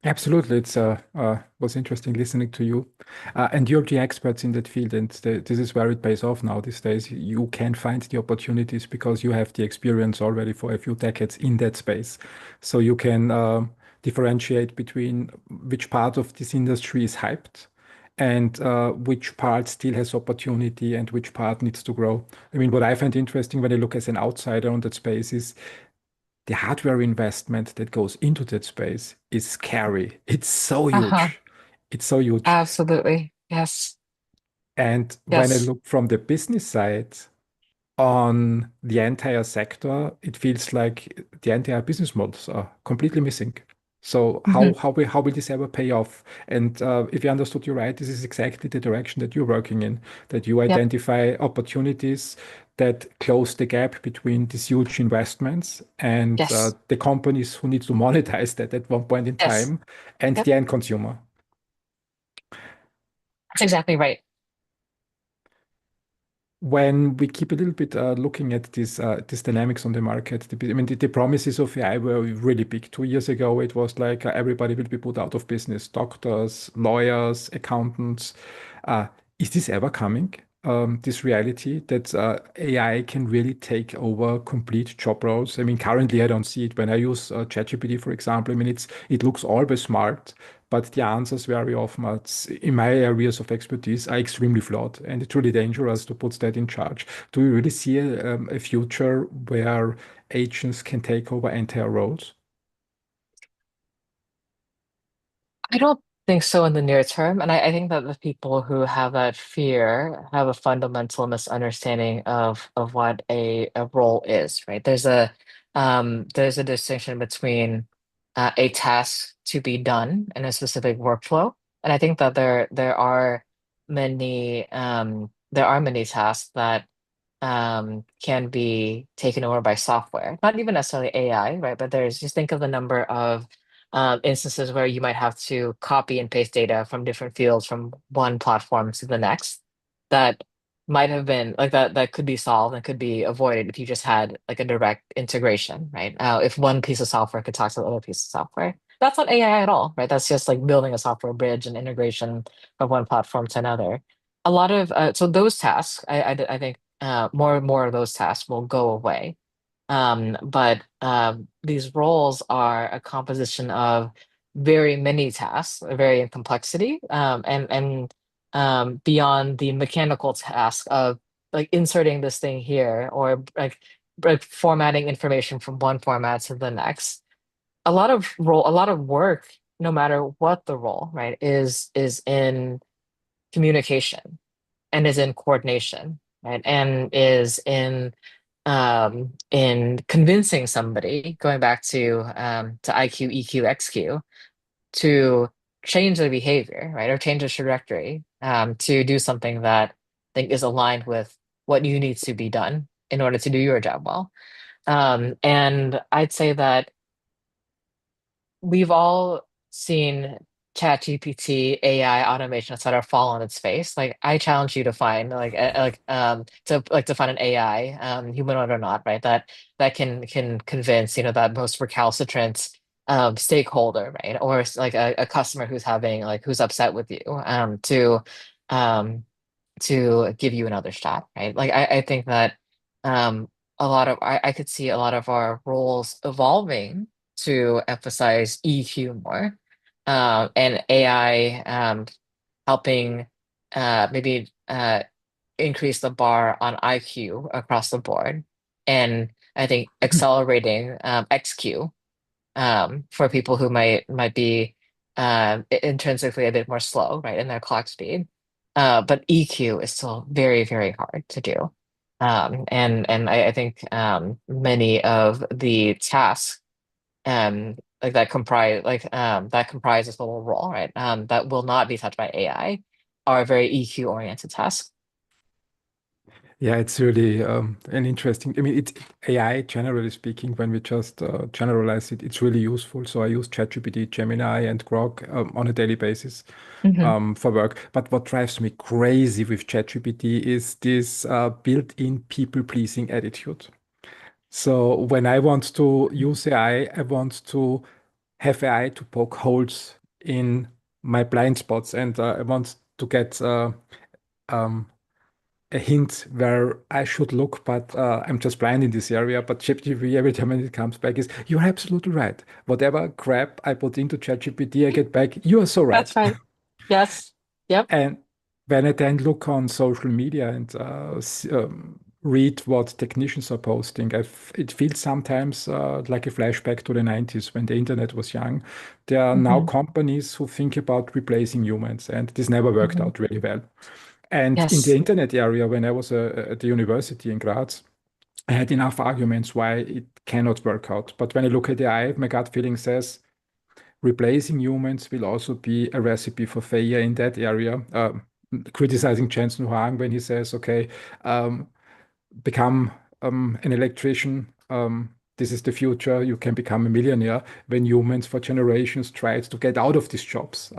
Absolutely. It's was interesting listening to you. And you're the experts in that field, and this is where it pays off now these days. You can find the opportunities because you have the experience already for a few decades in that space. So you can differentiate between which part of this industry is hyped and which part still has opportunity and which part needs to grow. I mean, what I find interesting when I look as an outsider on that space is the hardware investment that goes into that space is scary. It's so
Uh-huh.
huge. It's so huge.
Absolutely. Yes.
And when I
Yes.
look from the business side, on the entire sector, it feels like the entire business models are completely missing. So
Mhm.
how will this ever pay off? And if I understood you right, this is exactly the direction that you're working in, that you
Yep.
identify opportunities that close the gap between these huge investments and
Yes.
the companies who need to monetize that at one point in
Yes.
time and
Yep.
the end consumer.
That's exactly right.
When we keep a little bit looking at this dynamics on the market, I mean, the promises of AI were really big. 2 years ago, it was like everybody will be put out of business, doctors, lawyers, accountants. Uh, is this ever coming? This reality that AI can really take over complete job roles. I mean, currently I don't see it. When I use ChatGPT, for example, I mean, it looks always smart, but the answers very often, in my areas of expertise, are extremely flawed, and it's really dangerous to put that in charge. Do you really see a future where agents can take over entire roles?
I don't think so in the near term. And I think that the people who have that fear have a fundamental misunderstanding of what a role is, right? There's a distinction between a task to be done in a specific workflow. And I think that there are many tasks that can be taken over by software. Not even necessarily AI, right? But there's just think of the number of instances where you might have to copy and paste data from different fields from one platform to the next that might have been like that could be solved and could be avoided if you just had like a direct integration, right? If one piece of software could talk to the other piece of software. That's not AI at all, right? That's just like building a software bridge and integration from one platform to another. A lot of so those tasks, I think more and more of those tasks will go away. But these roles are a composition of very many tasks, vary in complexity, and beyond the mechanical task of like inserting this thing here or like like formatting information from one format to the next. A lot of work, no matter what the role, right, is in communication and is in coordination, right, and is in convincing somebody, going back to IQ, EQ, XQ, to change their behavior, right, or change the trajectory, to do something that I think is aligned with what you need to be done in order to do your job well. And I'd say that we've all seen ChatGPT, AI, automation, et cetera, fall on its face. Like I challenge you to find to find an AI, humanoid or not, right? That can convince, that most recalcitrant stakeholder, right? Or like a customer who's having like who's upset with you, um to give you another shot, right? Like I think that I could see a lot of our roles evolving to emphasize EQ more, and AI helping maybe increase the bar on IQ across the board, and I think accelerating XQ for people who might be intrinsically a bit more slow, right, in their clock speed. But EQ is still very, very hard to do. And I think many of the tasks like that comprise this little role, right, that will not be touched by AI are very EQ oriented tasks.
Yeah, it's really an interesting. I mean, it's AI, generally speaking, when we just generalize it, it's really useful. So I use ChatGPT, Gemini, and Grok on a daily basis
Hmm.
for work. But what drives me crazy with ChatGPT is this built-in people-pleasing attitude. So when I want to use AI, I want to have AI to poke holes in my blind spots, and I want to get um, a hint where I should look, but I'm just blind in this area. But ChatGPT, every time it comes back, is you're absolutely right. Whatever crap I put into ChatGPT, I get back, you are so right.
That's right. Yes. Yep.
And when I then look on social media and read what technicians are posting, it feels sometimes like a flashback to the 90s when the internet was young. There are now
Hmm.
companies who think about replacing humans, and this never worked
Hmm.
out really well. And in the
Yes.
internet area, when I was at the university in Graz, I had enough arguments why it cannot work out. But when I look at AI, my gut feeling says replacing humans will also be a recipe for failure in that area. Criticizing Jensen Huang when he says, okay, um, become an electrician. This is the future. You can become a millionaire. When humans for generations tried to get out of these jobs,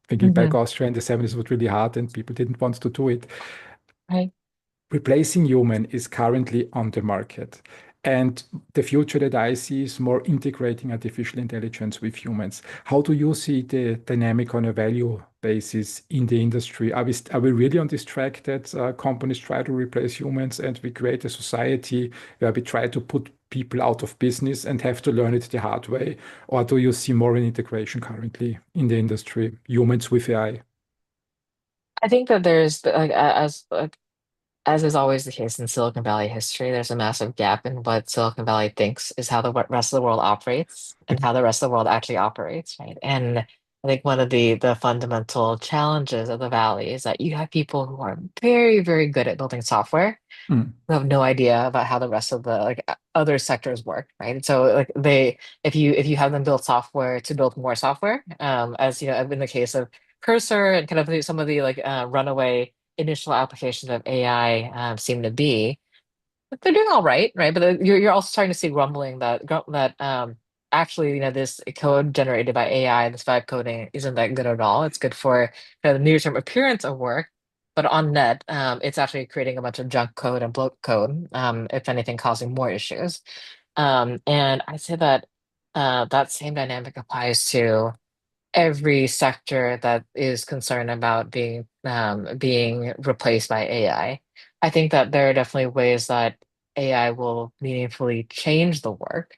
thinking back,
Hmm.
Austria in the 70s was really hard and people didn't want to do it.
Right.
Replacing human is currently on the market. And the future that I see is more integrating artificial intelligence with humans. How do you see the dynamic on a value basis in the industry? Are we really on this track that companies try to replace humans and we create a society where we try to put people out of business and have to learn it the hard way? Or do you see more an integration currently in the industry, humans with AI?
I think that there's as is always the case in Silicon Valley history, there's a massive gap in what Silicon Valley thinks is how the rest of the world operates and how the rest of the world actually operates, right? And I think one of the fundamental challenges of the Valley is that you have people who are very, very good at building software
Mm,
who have no idea about how the rest of the other sectors work, right? And so like if you have them build software to build more software, as you know, in the case of Cursor and kind of some of the runaway initial applications of AI seem to be, but they're doing all right, right? But you're also starting to see rumbling that actually, this code generated by AI, this vibe coding, isn't that good at all. It's good for kind of the near-term appearance of work, but on net, it's actually creating a bunch of junk code and bloat code, if anything, causing more issues. And I say that that same dynamic applies to every sector that is concerned about being replaced by AI. I think that there are definitely ways that AI will meaningfully change the work,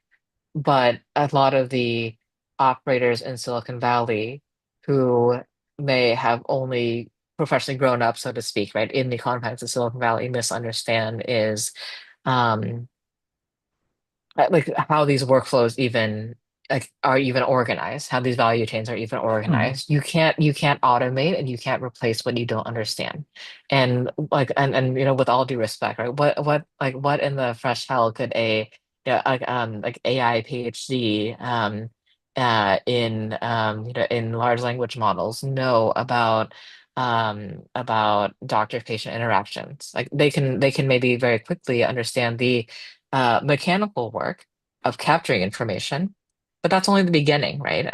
but a lot of the operators in Silicon Valley who may have only professionally grown up, so to speak, right, in the confines of Silicon Valley misunderstand is um, like how these workflows even like are even organized, how these value chains are even
Mhm.
organized. You can't automate and you can't replace what you don't understand. And like and with all due respect, right? What in the fresh hell could a yeah, like AI PhD in in large language models know about doctor patient interactions? Like they can maybe very quickly understand the mechanical work of capturing information, but that's only the beginning, right?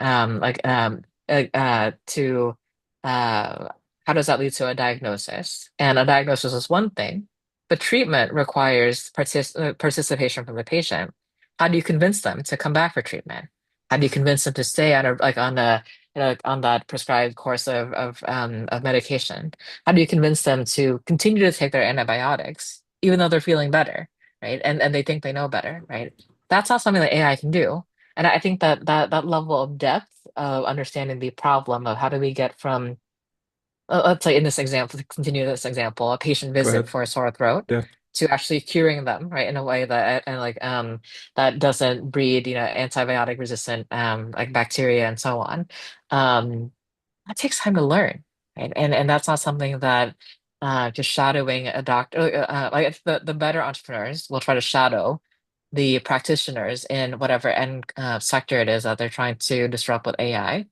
To how does that lead to a diagnosis? And a diagnosis is one thing, but treatment requires participation from the patient. How do you convince them to come back for treatment? How do you convince them to stay on a like on a on that prescribed course of medication? How do you convince them to continue to take their antibiotics even though they're feeling better? Right? And they think they know better, right? That's not something that AI can do. And I think that level of depth of understanding the problem of how do we get from, let's say in this example, to continue this example, a patient
Go
visit
ahead.
for a sore throat
Yeah.
to actually curing them, right, in a way that and like that doesn't breed, antibiotic resistant like bacteria and so on. Um, that takes time to learn, right? And that's not something that just shadowing a doctor, like the better entrepreneurs will try to shadow the practitioners in whatever end sector it is that they're trying to disrupt with AI.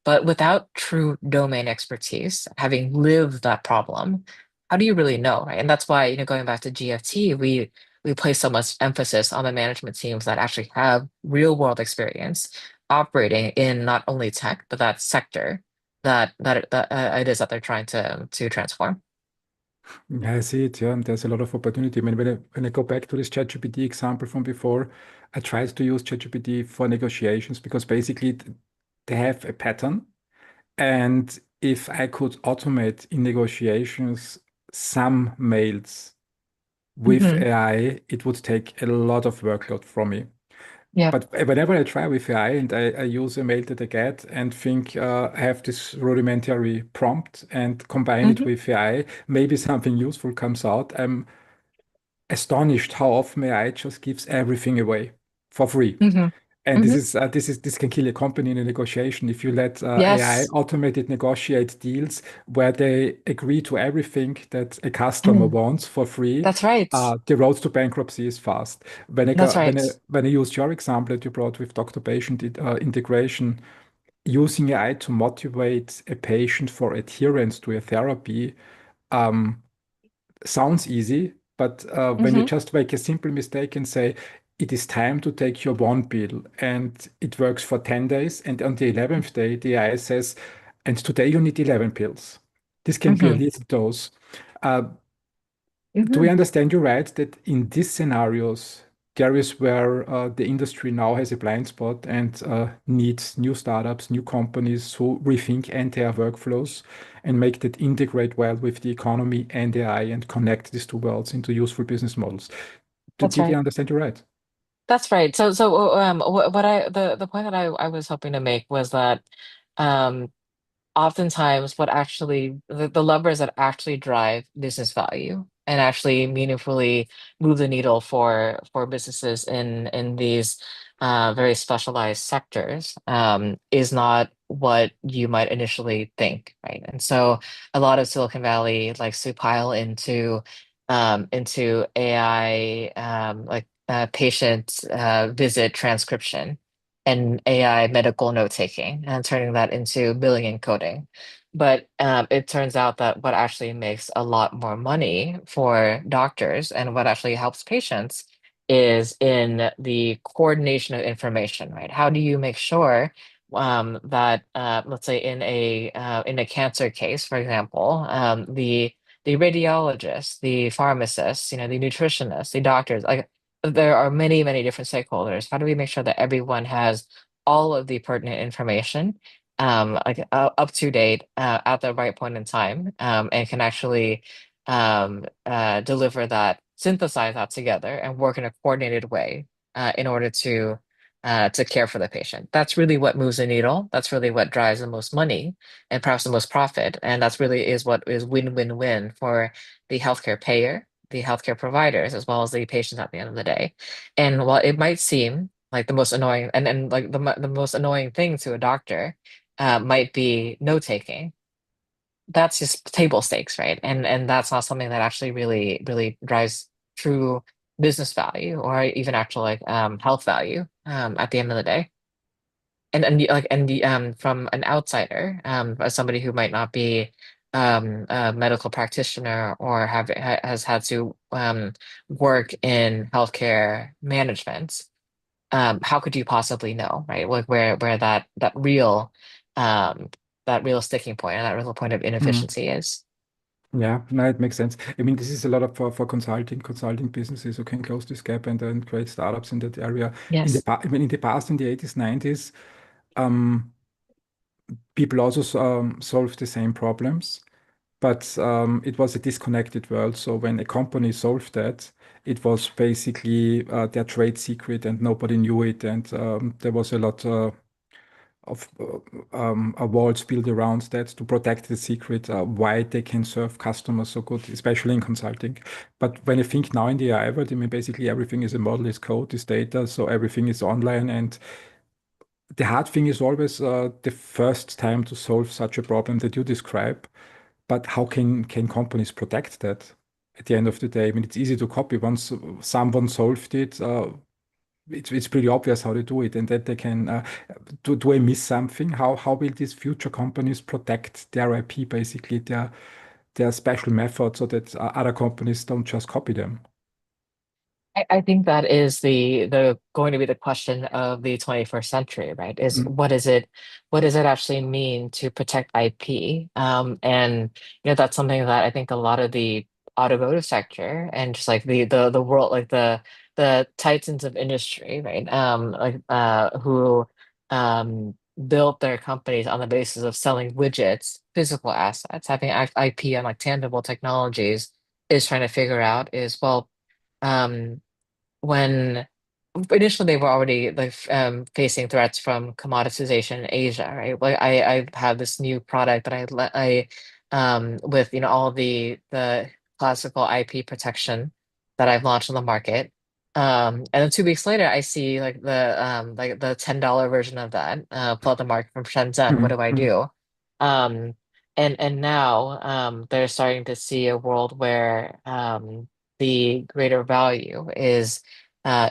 But without true domain expertise, having lived that problem, how do you really know, right? And that's why, going back to GFT, we place so much emphasis on the management teams that actually have real world experience operating in not only tech, but that sector that it is that they're trying to transform.
Yeah, I see it. Yeah, there's a lot of opportunity. I mean, when I go back to this ChatGPT example from before, I tried to use ChatGPT for negotiations because basically they have a pattern. And if I could automate in negotiations some mails with
Hmm.
AI, it would take a lot of workload from me.
Yeah.
But whenever I try with AI and I use a mail that I get and think I have this rudimentary prompt and combine it
Hmm.
with AI, maybe something useful comes out. I'm astonished how often AI just gives everything away for free.
Hmm.
And
Hmm.
this can kill a company in a negotiation if you let AI
Yes.
automated negotiate deals where they agree to everything that a customer
Mhm.
wants for free.
That's right.
The road to bankruptcy is fast. When I
That's
got,
right.
when I used your example that you brought with doctor-patient integration, using AI to motivate a patient for adherence to a therapy, um, sounds easy, but when you
Hmm.
just make a simple mistake and say, it is time to take your one pill, and it works for 10 days, and on the 11th day, the AI says, and today you need 11 pills. This can be a
Hmm.
little dose. Uh, do we
Hmm.
understand you right that in these scenarios, there is where the industry now has a blind spot and needs new startups, new companies who rethink entire workflows and make that integrate well with the economy and AI and connect these two worlds into useful business models.
That's
Did you
right.
understand you right?
That's right. So what the point that I was hoping to make was that um oftentimes what actually the levers that actually drive business value and actually meaningfully move the needle for businesses in these very specialized sectors is not what you might initially think, right? And so a lot of Silicon Valley likes to pile into AI like patient visit transcription and AI medical note taking and turning that into billing and coding. But it turns out that what actually makes a lot more money for doctors and what actually helps patients is in the coordination of information, right? How do you make sure that let's say in a cancer case, for example, the radiologist, the pharmacist, the nutritionist, the doctors, like there are many, many different stakeholders. How do we make sure that everyone has all of the pertinent information, like up to date at the right point in time, and can actually deliver that, synthesize that together, and work in a coordinated way in order to care for the patient. That's really what moves the needle. That's really what drives the most money and perhaps the most profit. And that's really is what is win-win-win for the healthcare payer, the healthcare providers as well as the patients at the end of the day. And while it might seem like the most annoying and like the most annoying thing to a doctor might be note taking, that's just table stakes, right? And that's not something that actually really drives true business value or even actual like health value at the end of the day. From an outsider, as somebody who might not be a medical practitioner or has had to work in healthcare management, how could you possibly know, right? Like where um, that real sticking point and that real point of
Mm.
inefficiency is.
Yeah, no, it makes sense. I mean, this is a lot of for consulting businesses who can close this gap and then create startups in that area.
Yes.
I mean, in the past, in the 80s, 90s, um, people also solved the same problems, but it was a disconnected world. So when a company solved that, it was basically their trade secret and nobody knew it. And there was a lot of walls built around that to protect the secret, why they can serve customers so good, especially in consulting. But when I think now in the AI world, I mean, basically everything is a model, is code, is data, so everything is online. And the hard thing is always the first time to solve such a problem that you describe. But how can companies protect that at the end of the day? I mean, it's easy to copy. Once someone solved it, it's pretty obvious how they do it, and that they can do I miss something? How will these future companies protect their IP, basically their special method, so that other companies don't just copy them?
I think that is the going to be the question of the 21st century, right? Is
Mm,
what does it actually mean to protect IP? And that's something that I think a lot of the automotive sector and just like the world, like the titans of industry, right? Who built their companies on the basis of selling widgets, physical assets, having IP on like tangible technologies, is trying to figure out is well. Um, when initially they were already like facing threats from commoditization in Asia, right? Like I have this new product that with all the classical IP protection that I've launched on the market. And then 2 weeks later I see like the $10 version of that flood the market from Shenzhen. What
mm,
do I
mm,
do? Um and now they're starting to see a world where the greater value is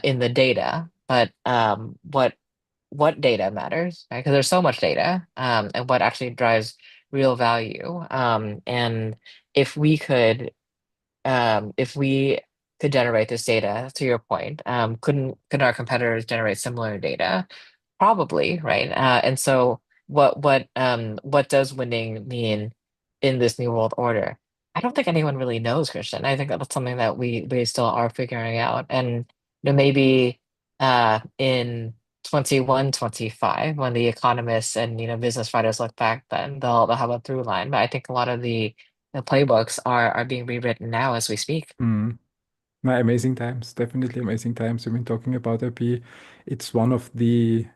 in the data, but what data matters, right? Because there's so much data, and what actually drives real value. And if we could, if we could generate this data, to your point, couldn't our competitors generate similar data? Probably, right? And so what does winning mean in this new world order? I don't think anyone really knows, Christian. I think that's something that we still are figuring out. And maybe in 21, 25, when the economists and business writers look back, then they'll have a through line. But I think a lot of the playbooks are being rewritten now as we speak.
mm. No, amazing times, definitely amazing times. I mean, talking about IP, it's one of the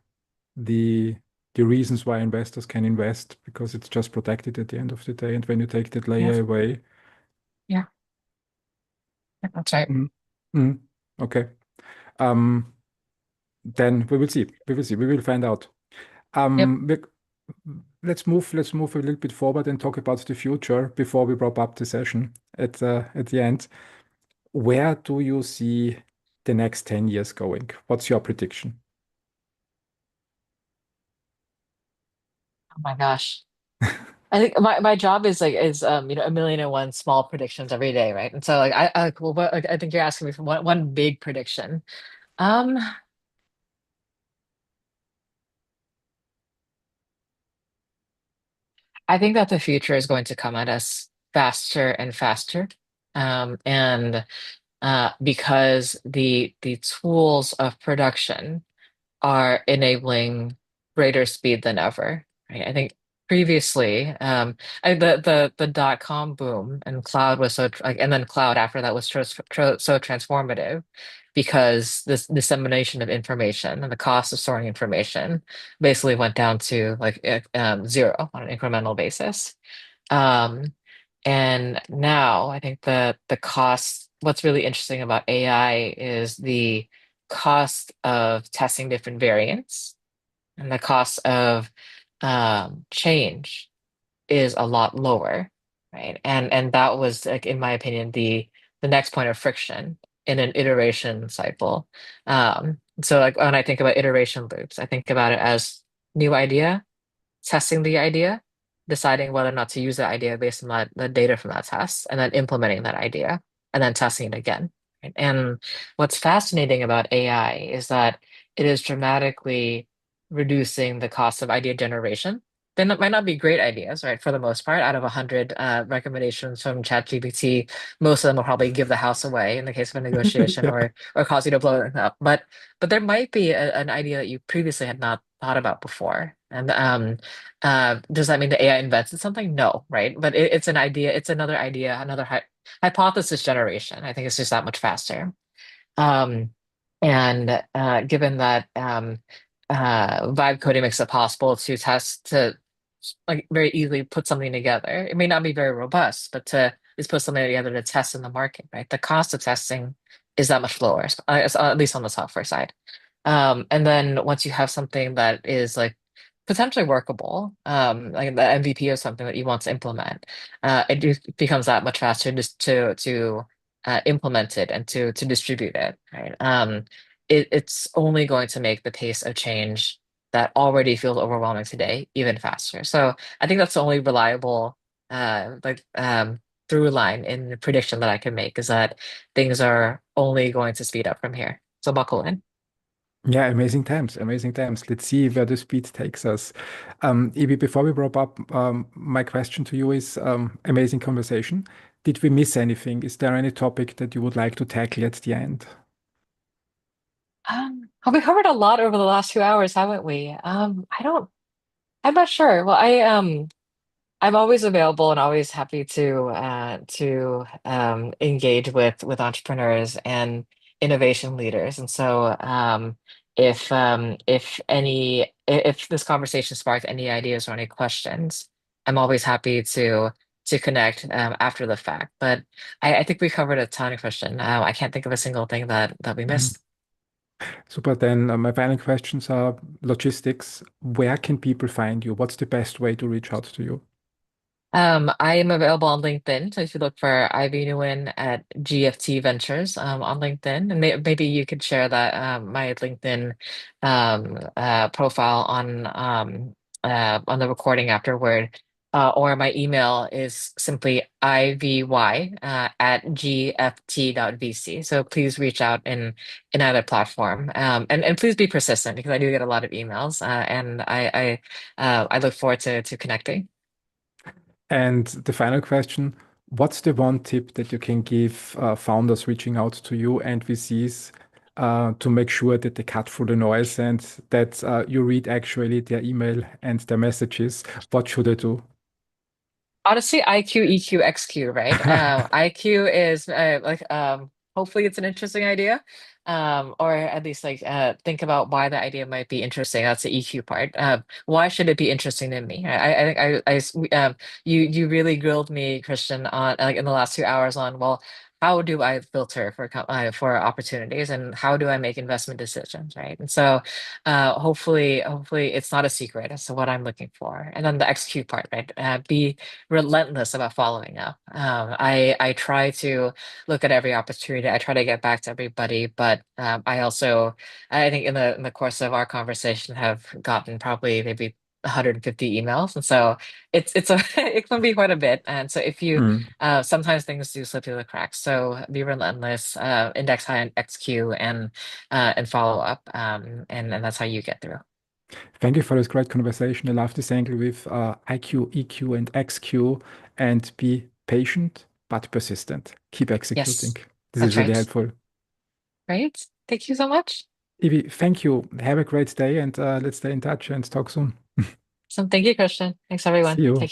the reasons why investors can invest, because it's just protected at the end of the day. And when you take that
Yeah,
layer away,
yeah, that's right.
mm, mm, okay, um, then we will see. We will see. We will find out.
Yep.
Um, we- let's move a little bit forward and talk about the future before we wrap up the session at the end. Where do you see the next 10 years going? What's your prediction?
Oh my gosh. I think my job is a million and one small predictions every day, right? And so like well, like, I think you're asking me for one big prediction. Um, I think that the future is going to come at us faster and faster. And because the tools of production are enabling greater speed than ever. Right? I think previously, the dot-com boom and cloud was and then cloud after that was so transformative because this dissemination of information and the cost of storing information basically went down to zero on an incremental basis. Um, and now I think the cost what's really interesting about AI is the cost of testing different variants and the cost of change is a lot lower, right? And that was like, in my opinion, the next point of friction in an iteration cycle. So like when I think about iteration loops, I think about it as new idea, testing the idea, deciding whether or not to use that idea based on the data from that test, and then implementing that idea, and then testing it again. Right? And what's fascinating about AI is that it is dramatically reducing the cost of idea generation. Might not be great ideas, right? For the most part, out of 100 recommendations from ChatGPT, most of them will probably give the house away in the case of a negotiation,
Yeah.
or cause you to blow it up. But there might be an idea that you previously had not thought about before. And does that mean the AI invented something? No, right? But it's an idea, it's another idea, another hypothesis generation. I think it's just that much faster. Um, and given that vibe coding makes it possible to test to like very easily put something together. It may not be very robust, but to just put something together to test in the market, right? The cost of testing is that much lower, at least on the software side. And then once you have something that is like potentially workable, like the MVP of something that you want to implement, it just becomes that much faster just to implement it and to distribute it, right? It's only going to make the pace of change that already feels overwhelming today even faster. So I think that's the only reliable through line in the prediction that I can make is that things are only going to speed up from here. So buckle in.
Yeah, amazing times, amazing times. Let's see where the speed takes us. Ibi, before we wrap up, my question to you is amazing conversation. Did we miss anything? Is there any topic that you would like to tackle at the end?
We covered a lot over the last 2 hours, haven't we? I'm not sure. Well, I'm always available and always happy to engage with entrepreneurs and innovation leaders. And so if this conversation sparked any ideas or any questions, I'm always happy to connect after the fact. But I think we covered a ton, Christian. I can't think of a single thing that we
Mhm.
missed.
Super. Then my final questions are logistics. Where can people find you? What's the best way to reach out to you?
I am available on LinkedIn. So if you look for Ivy Nguyen at GFT Ventures on LinkedIn, and maybe you could share that my LinkedIn profile on the recording afterward. Or my email is simply ivy at gft.vc. So please reach out in either platform. And please be persistent because I do get a lot of emails and I look forward to connecting.
And the final question, what's the one tip that you can give founders reaching out to you and VCs to make sure that they cut through the noise and that you read actually their email and their messages? What should I do?
Honestly, IQ, EQ, XQ, right? IQ is hopefully it's an interesting idea. Or at least think about why the idea might be interesting. That's the EQ part. Why should it be interesting to me? I think you really grilled me, Christian, on like in the last 2 hours on, well, how do I filter for opportunities and how do I make investment decisions, right? And so hopefully it's not a secret as to what I'm looking for. And then the XQ part, right? Be relentless about following up. I try to look at every opportunity. I try to get back to everybody, but I think in the course of our conversation have gotten probably maybe 150 emails, and so it's a it can be quite a bit. And so if you
Mm.
sometimes things do slip through the cracks, so be relentless, index high and XQ, and follow up, and that's how you get through.
Thank you for this great conversation. I love this angle with IQ, EQ, and XQ, and be patient but persistent. Keep executing.
Yes,
This is
that's
really
right.
helpful.
Right. Thank you so much.
Ivi, thank you. Have a great day and let's stay in touch and talk soon.
So thank you, Christian. Thanks,
See
everyone.
you.
Take